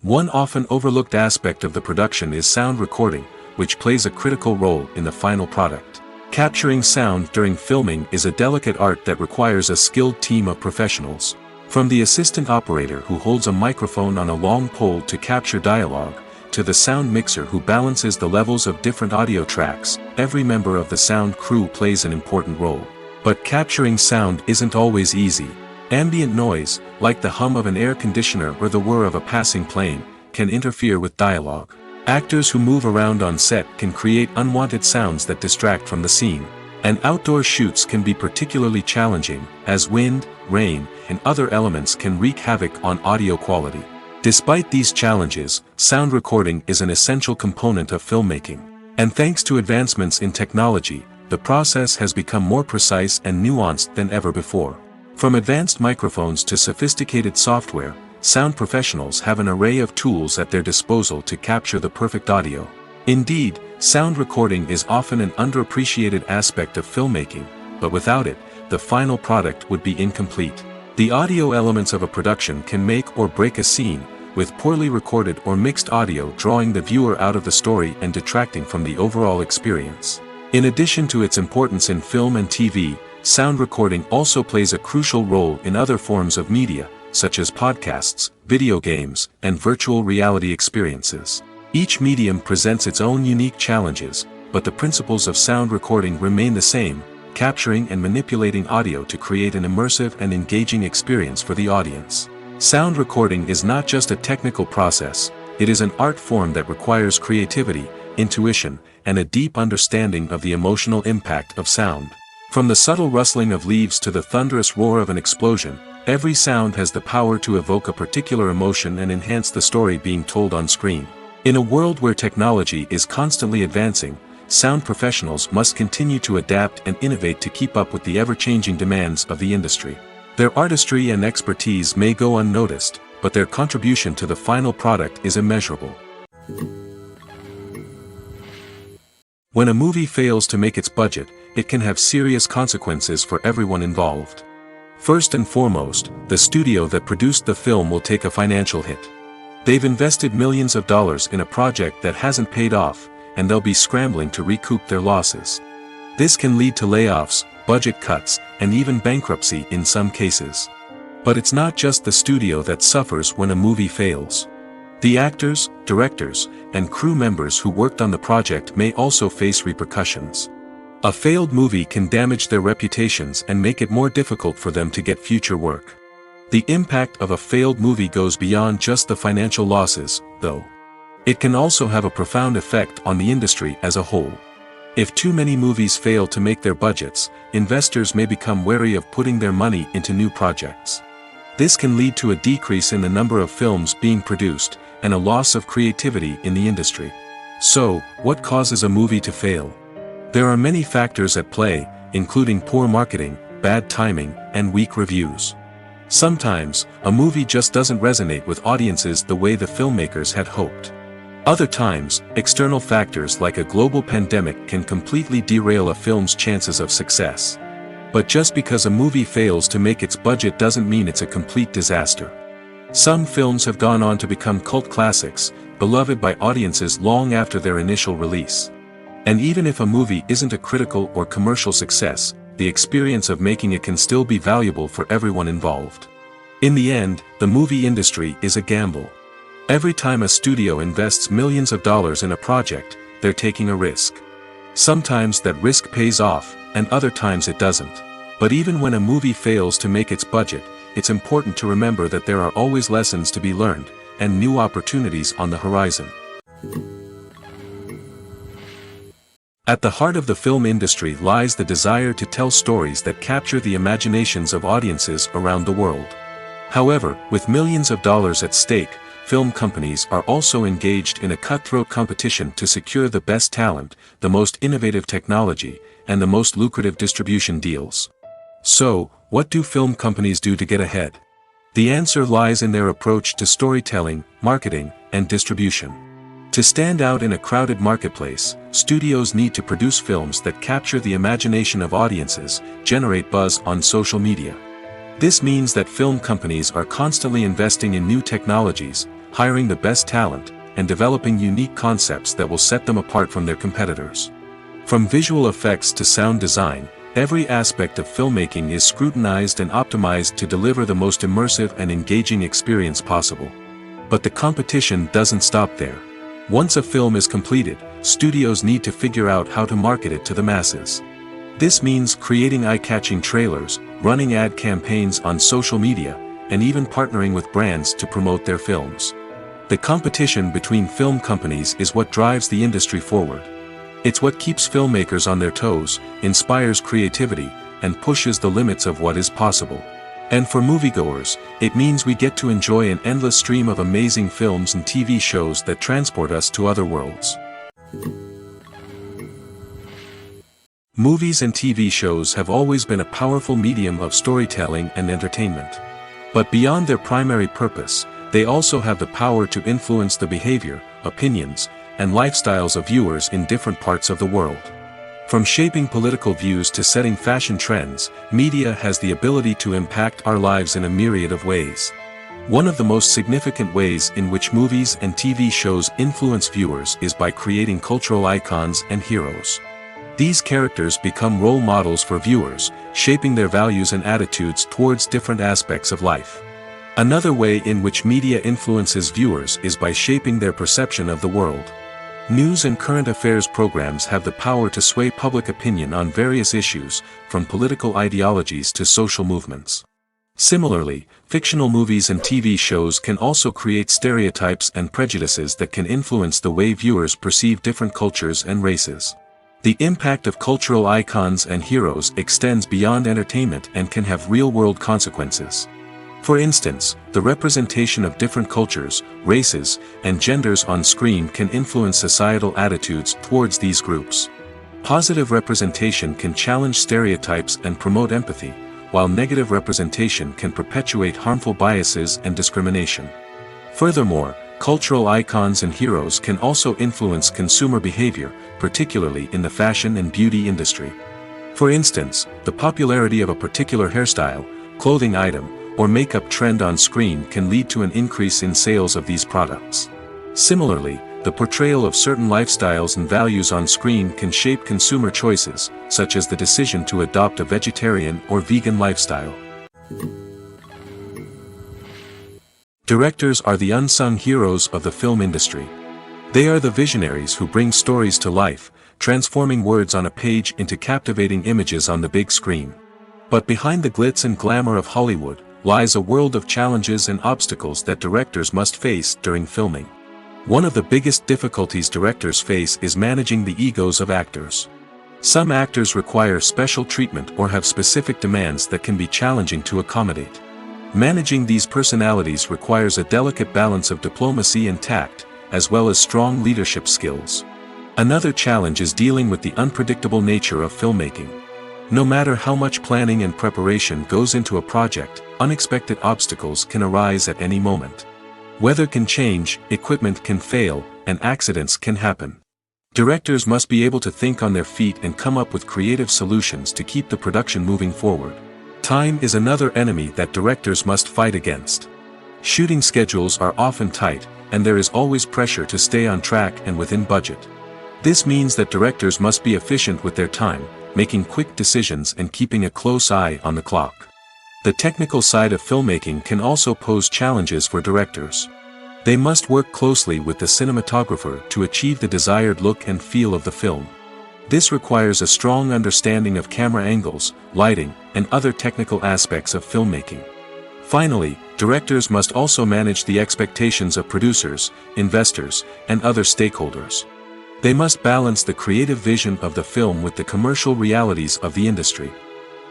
Speaker 2: One often overlooked aspect of the production is sound recording, which plays a critical role in the final product. Capturing sound during filming is a delicate art that requires a skilled team of professionals. From the assistant operator who holds a microphone on a long pole to capture dialogue, to the sound mixer who balances the levels of different audio tracks, every member of the sound crew plays an important role. But capturing sound isn't always easy. Ambient noise, like the hum of an air conditioner or the whir of a passing plane, can interfere with dialogue. Actors who move around on set can create unwanted sounds that distract from the scene. And outdoor shoots can be particularly challenging, as wind, rain, and other elements can wreak havoc on audio quality. Despite these challenges, sound recording is an essential component of filmmaking. And thanks to advancements in technology, the process has become more precise and nuanced than ever before. From advanced microphones to sophisticated software, sound professionals have an array of tools at their disposal to capture the perfect audio. Indeed, sound recording is often an underappreciated aspect of filmmaking, but without it, the final product would be incomplete. The audio elements of a production can make or break a scene, with poorly recorded or mixed audio drawing the viewer out of the story and detracting from the overall experience. In addition to its importance in film and TV, sound recording also plays a crucial role in other forms of media, such as podcasts, video games, and virtual reality experiences. Each medium presents its own unique challenges, but the principles of sound recording remain the same, capturing and manipulating audio to create an immersive and engaging experience for the audience. Sound recording is not just a technical process, it is an art form that requires creativity, intuition, and a deep understanding of the emotional impact of sound. From the subtle rustling of leaves to the thunderous roar of an explosion, every sound has the power to evoke a particular emotion and enhance the story being told on screen. In a world where technology is constantly advancing, sound professionals must continue to adapt and innovate to keep up with the ever-changing demands of the industry. Their artistry and expertise may go unnoticed, but their contribution to the final product is immeasurable. When a movie fails to make its budget, it can have serious consequences for everyone involved. First and foremost, the studio that produced the film will take a financial hit. They've invested millions of dollars in a project that hasn't paid off, and they'll be scrambling to recoup their losses. This can lead to layoffs, budget cuts, and even bankruptcy in some cases. But it's not just the studio that suffers when a movie fails. The actors, directors, and crew members who worked on the project may also face repercussions. A failed movie can damage their reputations and make it more difficult for them to get future work. The impact of a failed movie goes beyond just the financial losses, though. It can also have a profound effect on the industry as a whole. If too many movies fail to make their budgets, investors may become wary of putting their money into new projects. This can lead to a decrease in the number of films being produced, and a loss of creativity in the industry. So, what causes a movie to fail? There are many factors at play, including poor marketing, bad timing, and weak reviews. Sometimes, a movie just doesn't resonate with audiences the way the filmmakers had hoped. Other times, external factors like a global pandemic can completely derail a film's chances of success. But just because a movie fails to make its budget doesn't mean it's a complete disaster. Some films have gone on to become cult classics, beloved by audiences long after their initial release. And even if a movie isn't a critical or commercial success, the experience of making it can still be valuable for everyone involved. In the end, the movie industry is a gamble. Every time a studio invests millions of dollars in a project, they're taking a risk. Sometimes that risk pays off, and other times it doesn't. But even when a movie fails to make its budget, it's important to remember that there are always lessons to be learned, and new opportunities on the horizon. At the heart of the film industry lies the desire to tell stories that capture the imaginations of audiences around the world. However, with millions of dollars at stake, film companies are also engaged in a cutthroat competition to secure the best talent, the most innovative technology, and the most lucrative distribution deals. So, what do film companies do to get ahead? The answer lies in their approach to storytelling, marketing, and distribution. To stand out in a crowded marketplace, studios need to produce films that capture the imagination of audiences, generate buzz on social media. This means that film companies are constantly investing in new technologies, hiring the best talent, and developing unique concepts that will set them apart from their competitors. From visual effects to sound design, every aspect of filmmaking is scrutinized and optimized to deliver the most immersive and engaging experience possible. But the competition doesn't stop there. Once a film is completed, studios need to figure out how to market it to the masses. This means creating eye-catching trailers, running ad campaigns on social media, and even partnering with brands to promote their films. The competition between film companies is what drives the industry forward. It's what keeps filmmakers on their toes, inspires creativity, and pushes the limits of what is possible. And for moviegoers, it means we get to enjoy an endless stream of amazing films and TV shows that transport us to other worlds. Movies and TV shows have always been a powerful medium of storytelling and entertainment. But beyond their primary purpose, they also have the power to influence the behavior, opinions, and lifestyles of viewers in different parts of the world. From shaping political views to setting fashion trends, media has the ability to impact our lives in a myriad of ways. One of the most significant ways in which movies and TV shows influence viewers is by creating cultural icons and heroes. These characters become role models for viewers, shaping their values and attitudes towards different aspects of life. Another way in which media influences viewers is by shaping their perception of the world. News and current affairs programs have the power to sway public opinion on various issues, from political ideologies to social movements. Similarly, fictional movies and TV shows can also create stereotypes and prejudices that can influence the way viewers perceive different cultures and races. The impact of cultural icons and heroes extends beyond entertainment and can have real-world consequences. For instance, the representation of different cultures, races, and genders on screen can influence societal attitudes towards these groups. Positive representation can challenge stereotypes and promote empathy, while negative representation can perpetuate harmful biases and discrimination. Furthermore, cultural icons and heroes can also influence consumer behavior, particularly in the fashion and beauty industry. For instance, the popularity of a particular hairstyle, clothing item, or makeup trend on screen can lead to an increase in sales of these products. Similarly, the portrayal of certain lifestyles and values on screen can shape consumer choices, such as the decision to adopt a vegetarian or vegan lifestyle. Directors are the unsung heroes of the film industry. They are the visionaries who bring stories to life, transforming words on a page into captivating images on the big screen. But behind the glitz and glamour of Hollywood lies a world of challenges and obstacles that directors must face during filming. One of the biggest difficulties directors face is managing the egos of actors. Some actors require special treatment or have specific demands that can be challenging to accommodate. Managing these personalities requires a delicate balance of diplomacy and tact, as well as strong leadership skills. Another challenge is dealing with the unpredictable nature of filmmaking. No matter how much planning and preparation goes into a project, unexpected obstacles can arise at any moment. Weather can change, equipment can fail, and accidents can happen. Directors must be able to think on their feet and come up with creative solutions to keep the production moving forward. Time is another enemy that directors must fight against. Shooting schedules are often tight, and there is always pressure to stay on track and within budget. This means that directors must be efficient with their time, making quick decisions and keeping a close eye on the clock. The technical side of filmmaking can also pose challenges for directors. They must work closely with the cinematographer to achieve the desired look and feel of the film. This requires a strong understanding of camera angles, lighting, and other technical aspects of filmmaking. Finally, directors must also manage the expectations of producers, investors, and other stakeholders. They must balance the creative vision of the film with the commercial realities of the industry.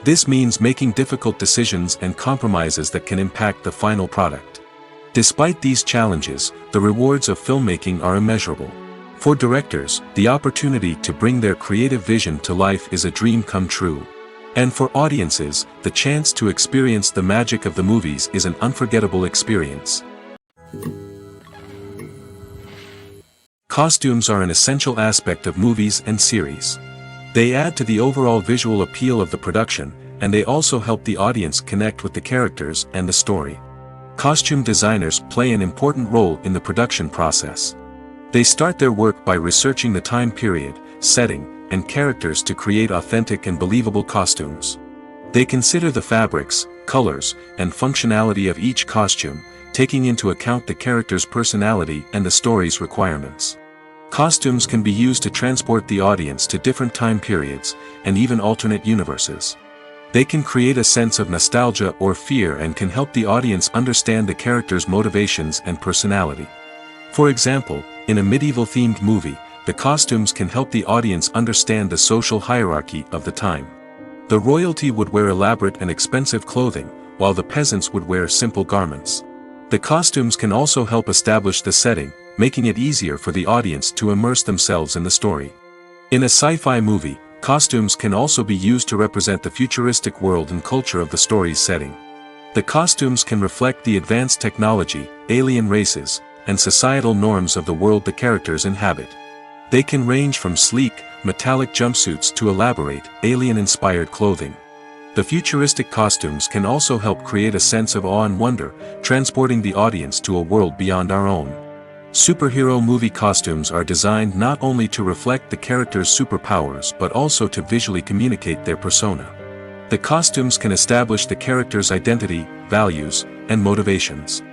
Speaker 2: This means making difficult decisions and compromises that can impact the final product. Despite these challenges, the rewards of filmmaking are immeasurable. For directors, the opportunity to bring their creative vision to life is a dream come true. And for audiences, the chance to experience the magic of the movies is an unforgettable experience. Costumes are an essential aspect of movies and series. They add to the overall visual appeal of the production, and they also help the audience connect with the characters and the story. Costume designers play an important role in the production process. They start their work by researching the time period, setting, and characters to create authentic and believable costumes. They consider the fabrics, colors, and functionality of each costume, taking into account the character's personality and the story's requirements. Costumes can be used to transport the audience to different time periods, and even alternate universes. They can create a sense of nostalgia or fear and can help the audience understand the character's motivations and personality. For example, in a medieval-themed movie, the costumes can help the audience understand the social hierarchy of the time. The royalty would wear elaborate and expensive clothing, while the peasants would wear simple garments. The costumes can also help establish the setting, making it easier for the audience to immerse themselves in the story. In a sci-fi movie, costumes can also be used to represent the futuristic world and culture of the story's setting. The costumes can reflect the advanced technology, alien races, and societal norms of the world the characters inhabit. They can range from sleek, metallic jumpsuits to elaborate, alien-inspired clothing. The futuristic costumes can also help create a sense of awe and wonder, transporting the audience to a world beyond our own. Superhero movie costumes are designed not only to reflect the character's superpowers but also to visually communicate their persona. The costumes can establish the character's identity, values, and motivations.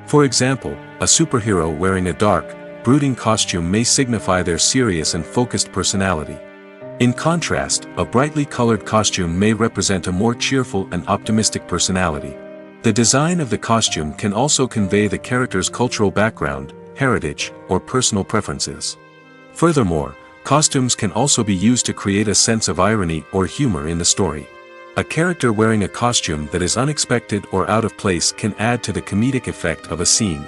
Speaker 2: For example, a superhero wearing a dark, brooding costume may signify their serious and focused personality. In contrast, a brightly colored costume may represent a more cheerful and optimistic personality. The design of the costume can also convey the character's cultural background, heritage, or personal preferences. Furthermore, costumes can also be used to create a sense of irony or humor in the story. A character wearing a costume that is unexpected or out of place can add to the comedic effect of a scene.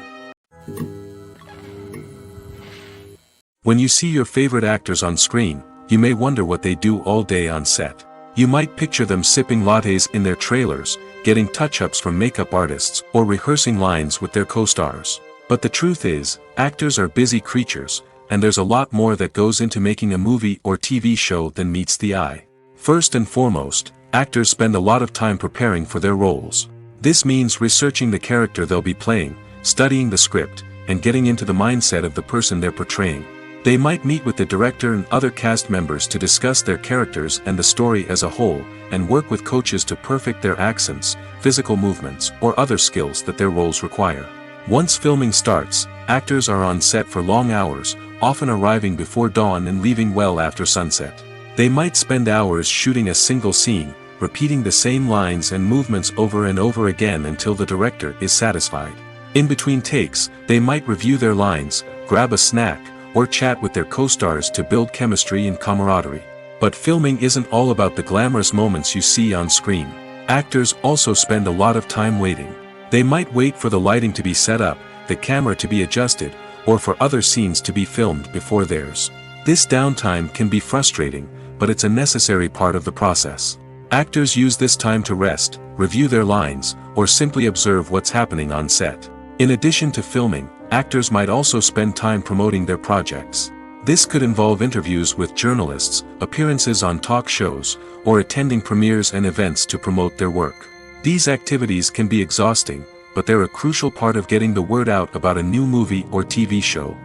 Speaker 2: When you see your favorite actors on screen, you may wonder what they do all day on set. You might picture them sipping lattes in their trailers, getting touch-ups from makeup artists, or rehearsing lines with their co-stars. But the truth is, actors are busy creatures, and there's a lot more that goes into making a movie or TV show than meets the eye. First and foremost, actors spend a lot of time preparing for their roles. This means researching the character they'll be playing, studying the script, and getting into the mindset of the person they're portraying. They might meet with the director and other cast members to discuss their characters and the story as a whole, and work with coaches to perfect their accents, physical movements, or other skills that their roles require. Once filming starts, actors are on set for long hours, often arriving before dawn and leaving well after sunset. They might spend hours shooting a single scene, repeating the same lines and movements over and over again until the director is satisfied. In between takes, they might review their lines, grab a snack, or chat with their co-stars to build chemistry and camaraderie. But filming isn't all about the glamorous moments you see on screen. Actors also spend a lot of time waiting. They might wait for the lighting to be set up, the camera to be adjusted, or for other scenes to be filmed before theirs. This downtime can be frustrating, but it's a necessary part of the process. Actors use this time to rest, review their lines, or simply observe what's happening on set. In addition to filming, actors might also spend time promoting their projects. This could involve interviews with journalists, appearances on talk shows, or attending premieres and events to promote their work. These activities can be exhausting, but they're a crucial part of getting the word out about a new movie or TV show.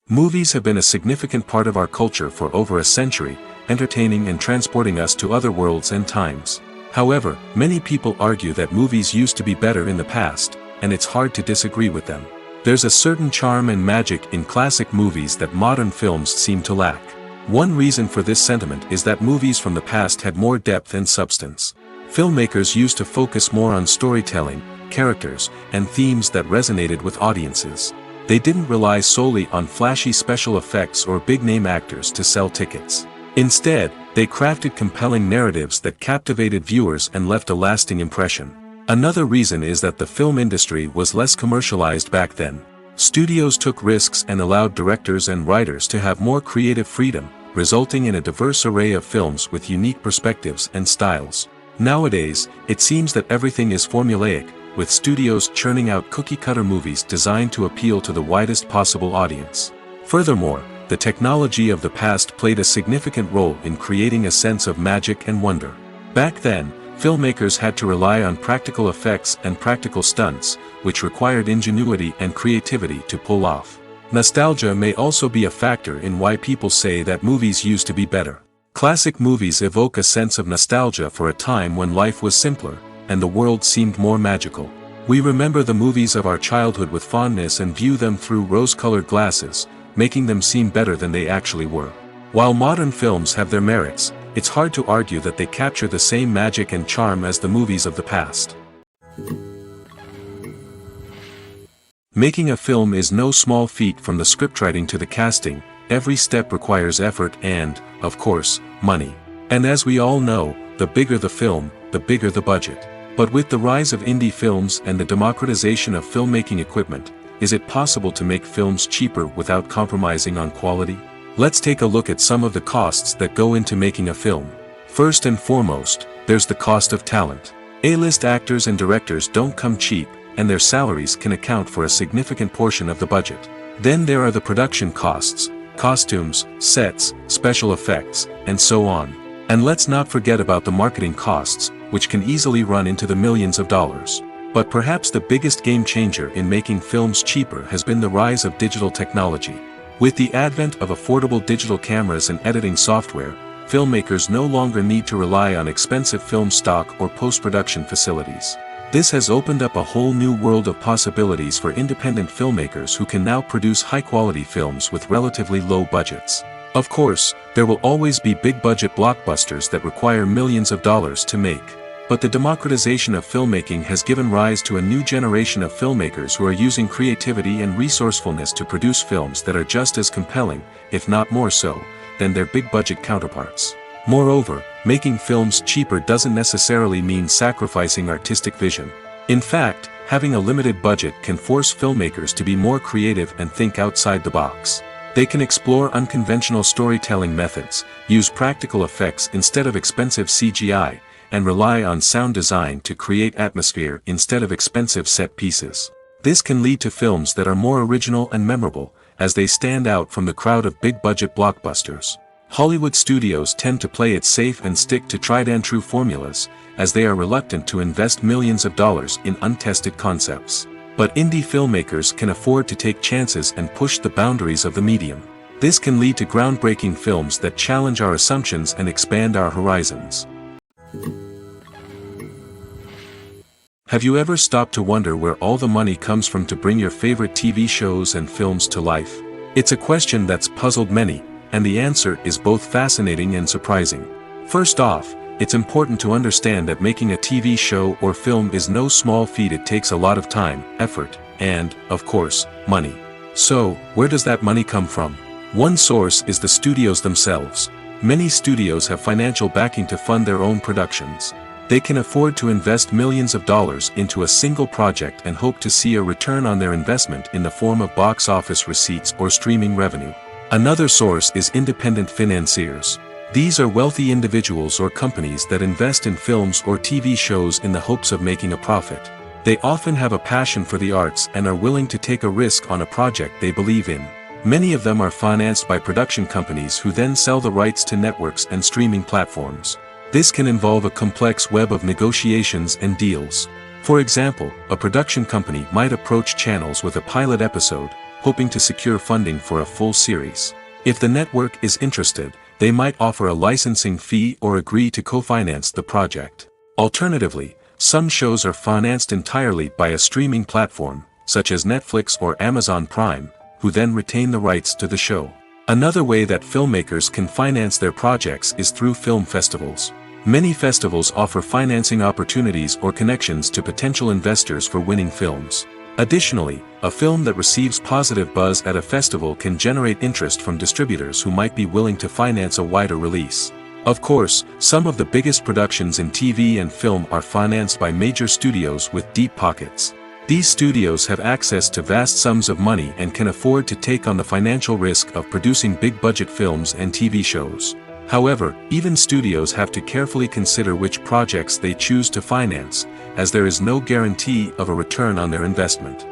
Speaker 2: Movies have been a significant part of our culture for over a century, entertaining and transporting us to other worlds and times. However, many people argue that movies used to be better in the past, and it's hard to disagree with them. There's a certain charm and magic in classic movies that modern films seem to lack. One reason for this sentiment is that movies from the past had more depth and substance. Filmmakers used to focus more on storytelling, characters, and themes that resonated with audiences. They didn't rely solely on flashy special effects or big-name actors to sell tickets. Instead, they crafted compelling narratives that captivated viewers and left a lasting impression. Another reason is that the film industry was less commercialized back then. Studios took risks and allowed directors and writers to have more creative freedom, resulting in a diverse array of films with unique perspectives and styles. Nowadays, it seems that everything is formulaic, with studios churning out cookie-cutter movies designed to appeal to the widest possible audience. Furthermore, the technology of the past played a significant role in creating a sense of magic and wonder. Back then, filmmakers had to rely on practical effects and practical stunts, which required ingenuity and creativity to pull off. Nostalgia may also be a factor in why people say that movies used to be better. Classic movies evoke a sense of nostalgia for a time when life was simpler, and the world seemed more magical. We remember the movies of our childhood with fondness and view them through rose-colored glasses, making them seem better than they actually were. While modern films have their merits, it's hard to argue that they capture the same magic and charm as the movies of the past. Making a film is no small feat. From the scriptwriting to the casting, every step requires effort and, of course, money. And as we all know, the bigger the film, the bigger the budget. But with the rise of indie films and the democratization of filmmaking equipment, is it possible to make films cheaper without compromising on quality? Let's take a look at some of the costs that go into making a film. First and foremost, there's the cost of talent. A-list actors and directors don't come cheap, and their salaries can account for a significant portion of the budget. Then there are the production costs, costumes, sets, special effects, and so on. And let's not forget about the marketing costs, which can easily run into the millions of dollars. But perhaps the biggest game changer in making films cheaper has been the rise of digital technology. With the advent of affordable digital cameras and editing software, filmmakers no longer need to rely on expensive film stock or post-production facilities. This has opened up a whole new world of possibilities for independent filmmakers who can now produce high-quality films with relatively low budgets. Of course, there will always be big-budget blockbusters that require millions of dollars to make. But the democratization of filmmaking has given rise to a new generation of filmmakers who are using creativity and resourcefulness to produce films that are just as compelling, if not more so, than their big-budget counterparts. Moreover, making films cheaper doesn't necessarily mean sacrificing artistic vision. In fact, having a limited budget can force filmmakers to be more creative and think outside the box. They can explore unconventional storytelling methods, use practical effects instead of expensive CGI, and rely on sound design to create atmosphere instead of expensive set pieces. This can lead to films that are more original and memorable, as they stand out from the crowd of big-budget blockbusters. Hollywood studios tend to play it safe and stick to tried-and-true formulas, as they are reluctant to invest millions of dollars in untested concepts. But indie filmmakers can afford to take chances and push the boundaries of the medium. This can lead to groundbreaking films that challenge our assumptions and expand our horizons. Have you ever stopped to wonder where all the money comes from to bring your favorite TV shows and films to life? It's a question that's puzzled many, and the answer is both fascinating and surprising. First off, it's important to understand that making a TV show or film is no small feat. It takes a lot of time, effort, and, of course, money. So, where does that money come from? One source is the studios themselves. Many studios have financial backing to fund their own productions. They can afford to invest millions of dollars into a single project and hope to see a return on their investment in the form of box office receipts or streaming revenue. Another source is independent financiers. These are wealthy individuals or companies that invest in films or TV shows in the hopes of making a profit. They often have a passion for the arts and are willing to take a risk on a project they believe in. Many of them are financed by production companies who then sell the rights to networks and streaming platforms. This can involve a complex web of negotiations and deals. For example, a production company might approach channels with a pilot episode, hoping to secure funding for a full series. If the network is interested, they might offer a licensing fee or agree to co-finance the project. Alternatively, some shows are financed entirely by a streaming platform, such as Netflix or Amazon Prime, who then retain the rights to the show. Another way that filmmakers can finance their projects is through film festivals. Many festivals offer financing opportunities or connections to potential investors for winning films. Additionally, a film that receives positive buzz at a festival can generate interest from distributors who might be willing to finance a wider release. Of course, some of the biggest productions in TV and film are financed by major studios with deep pockets. These studios have access to vast sums of money and can afford to take on the financial risk of producing big-budget films and TV shows. However, even studios have to carefully consider which projects they choose to finance, as there is no guarantee of a return on their investment.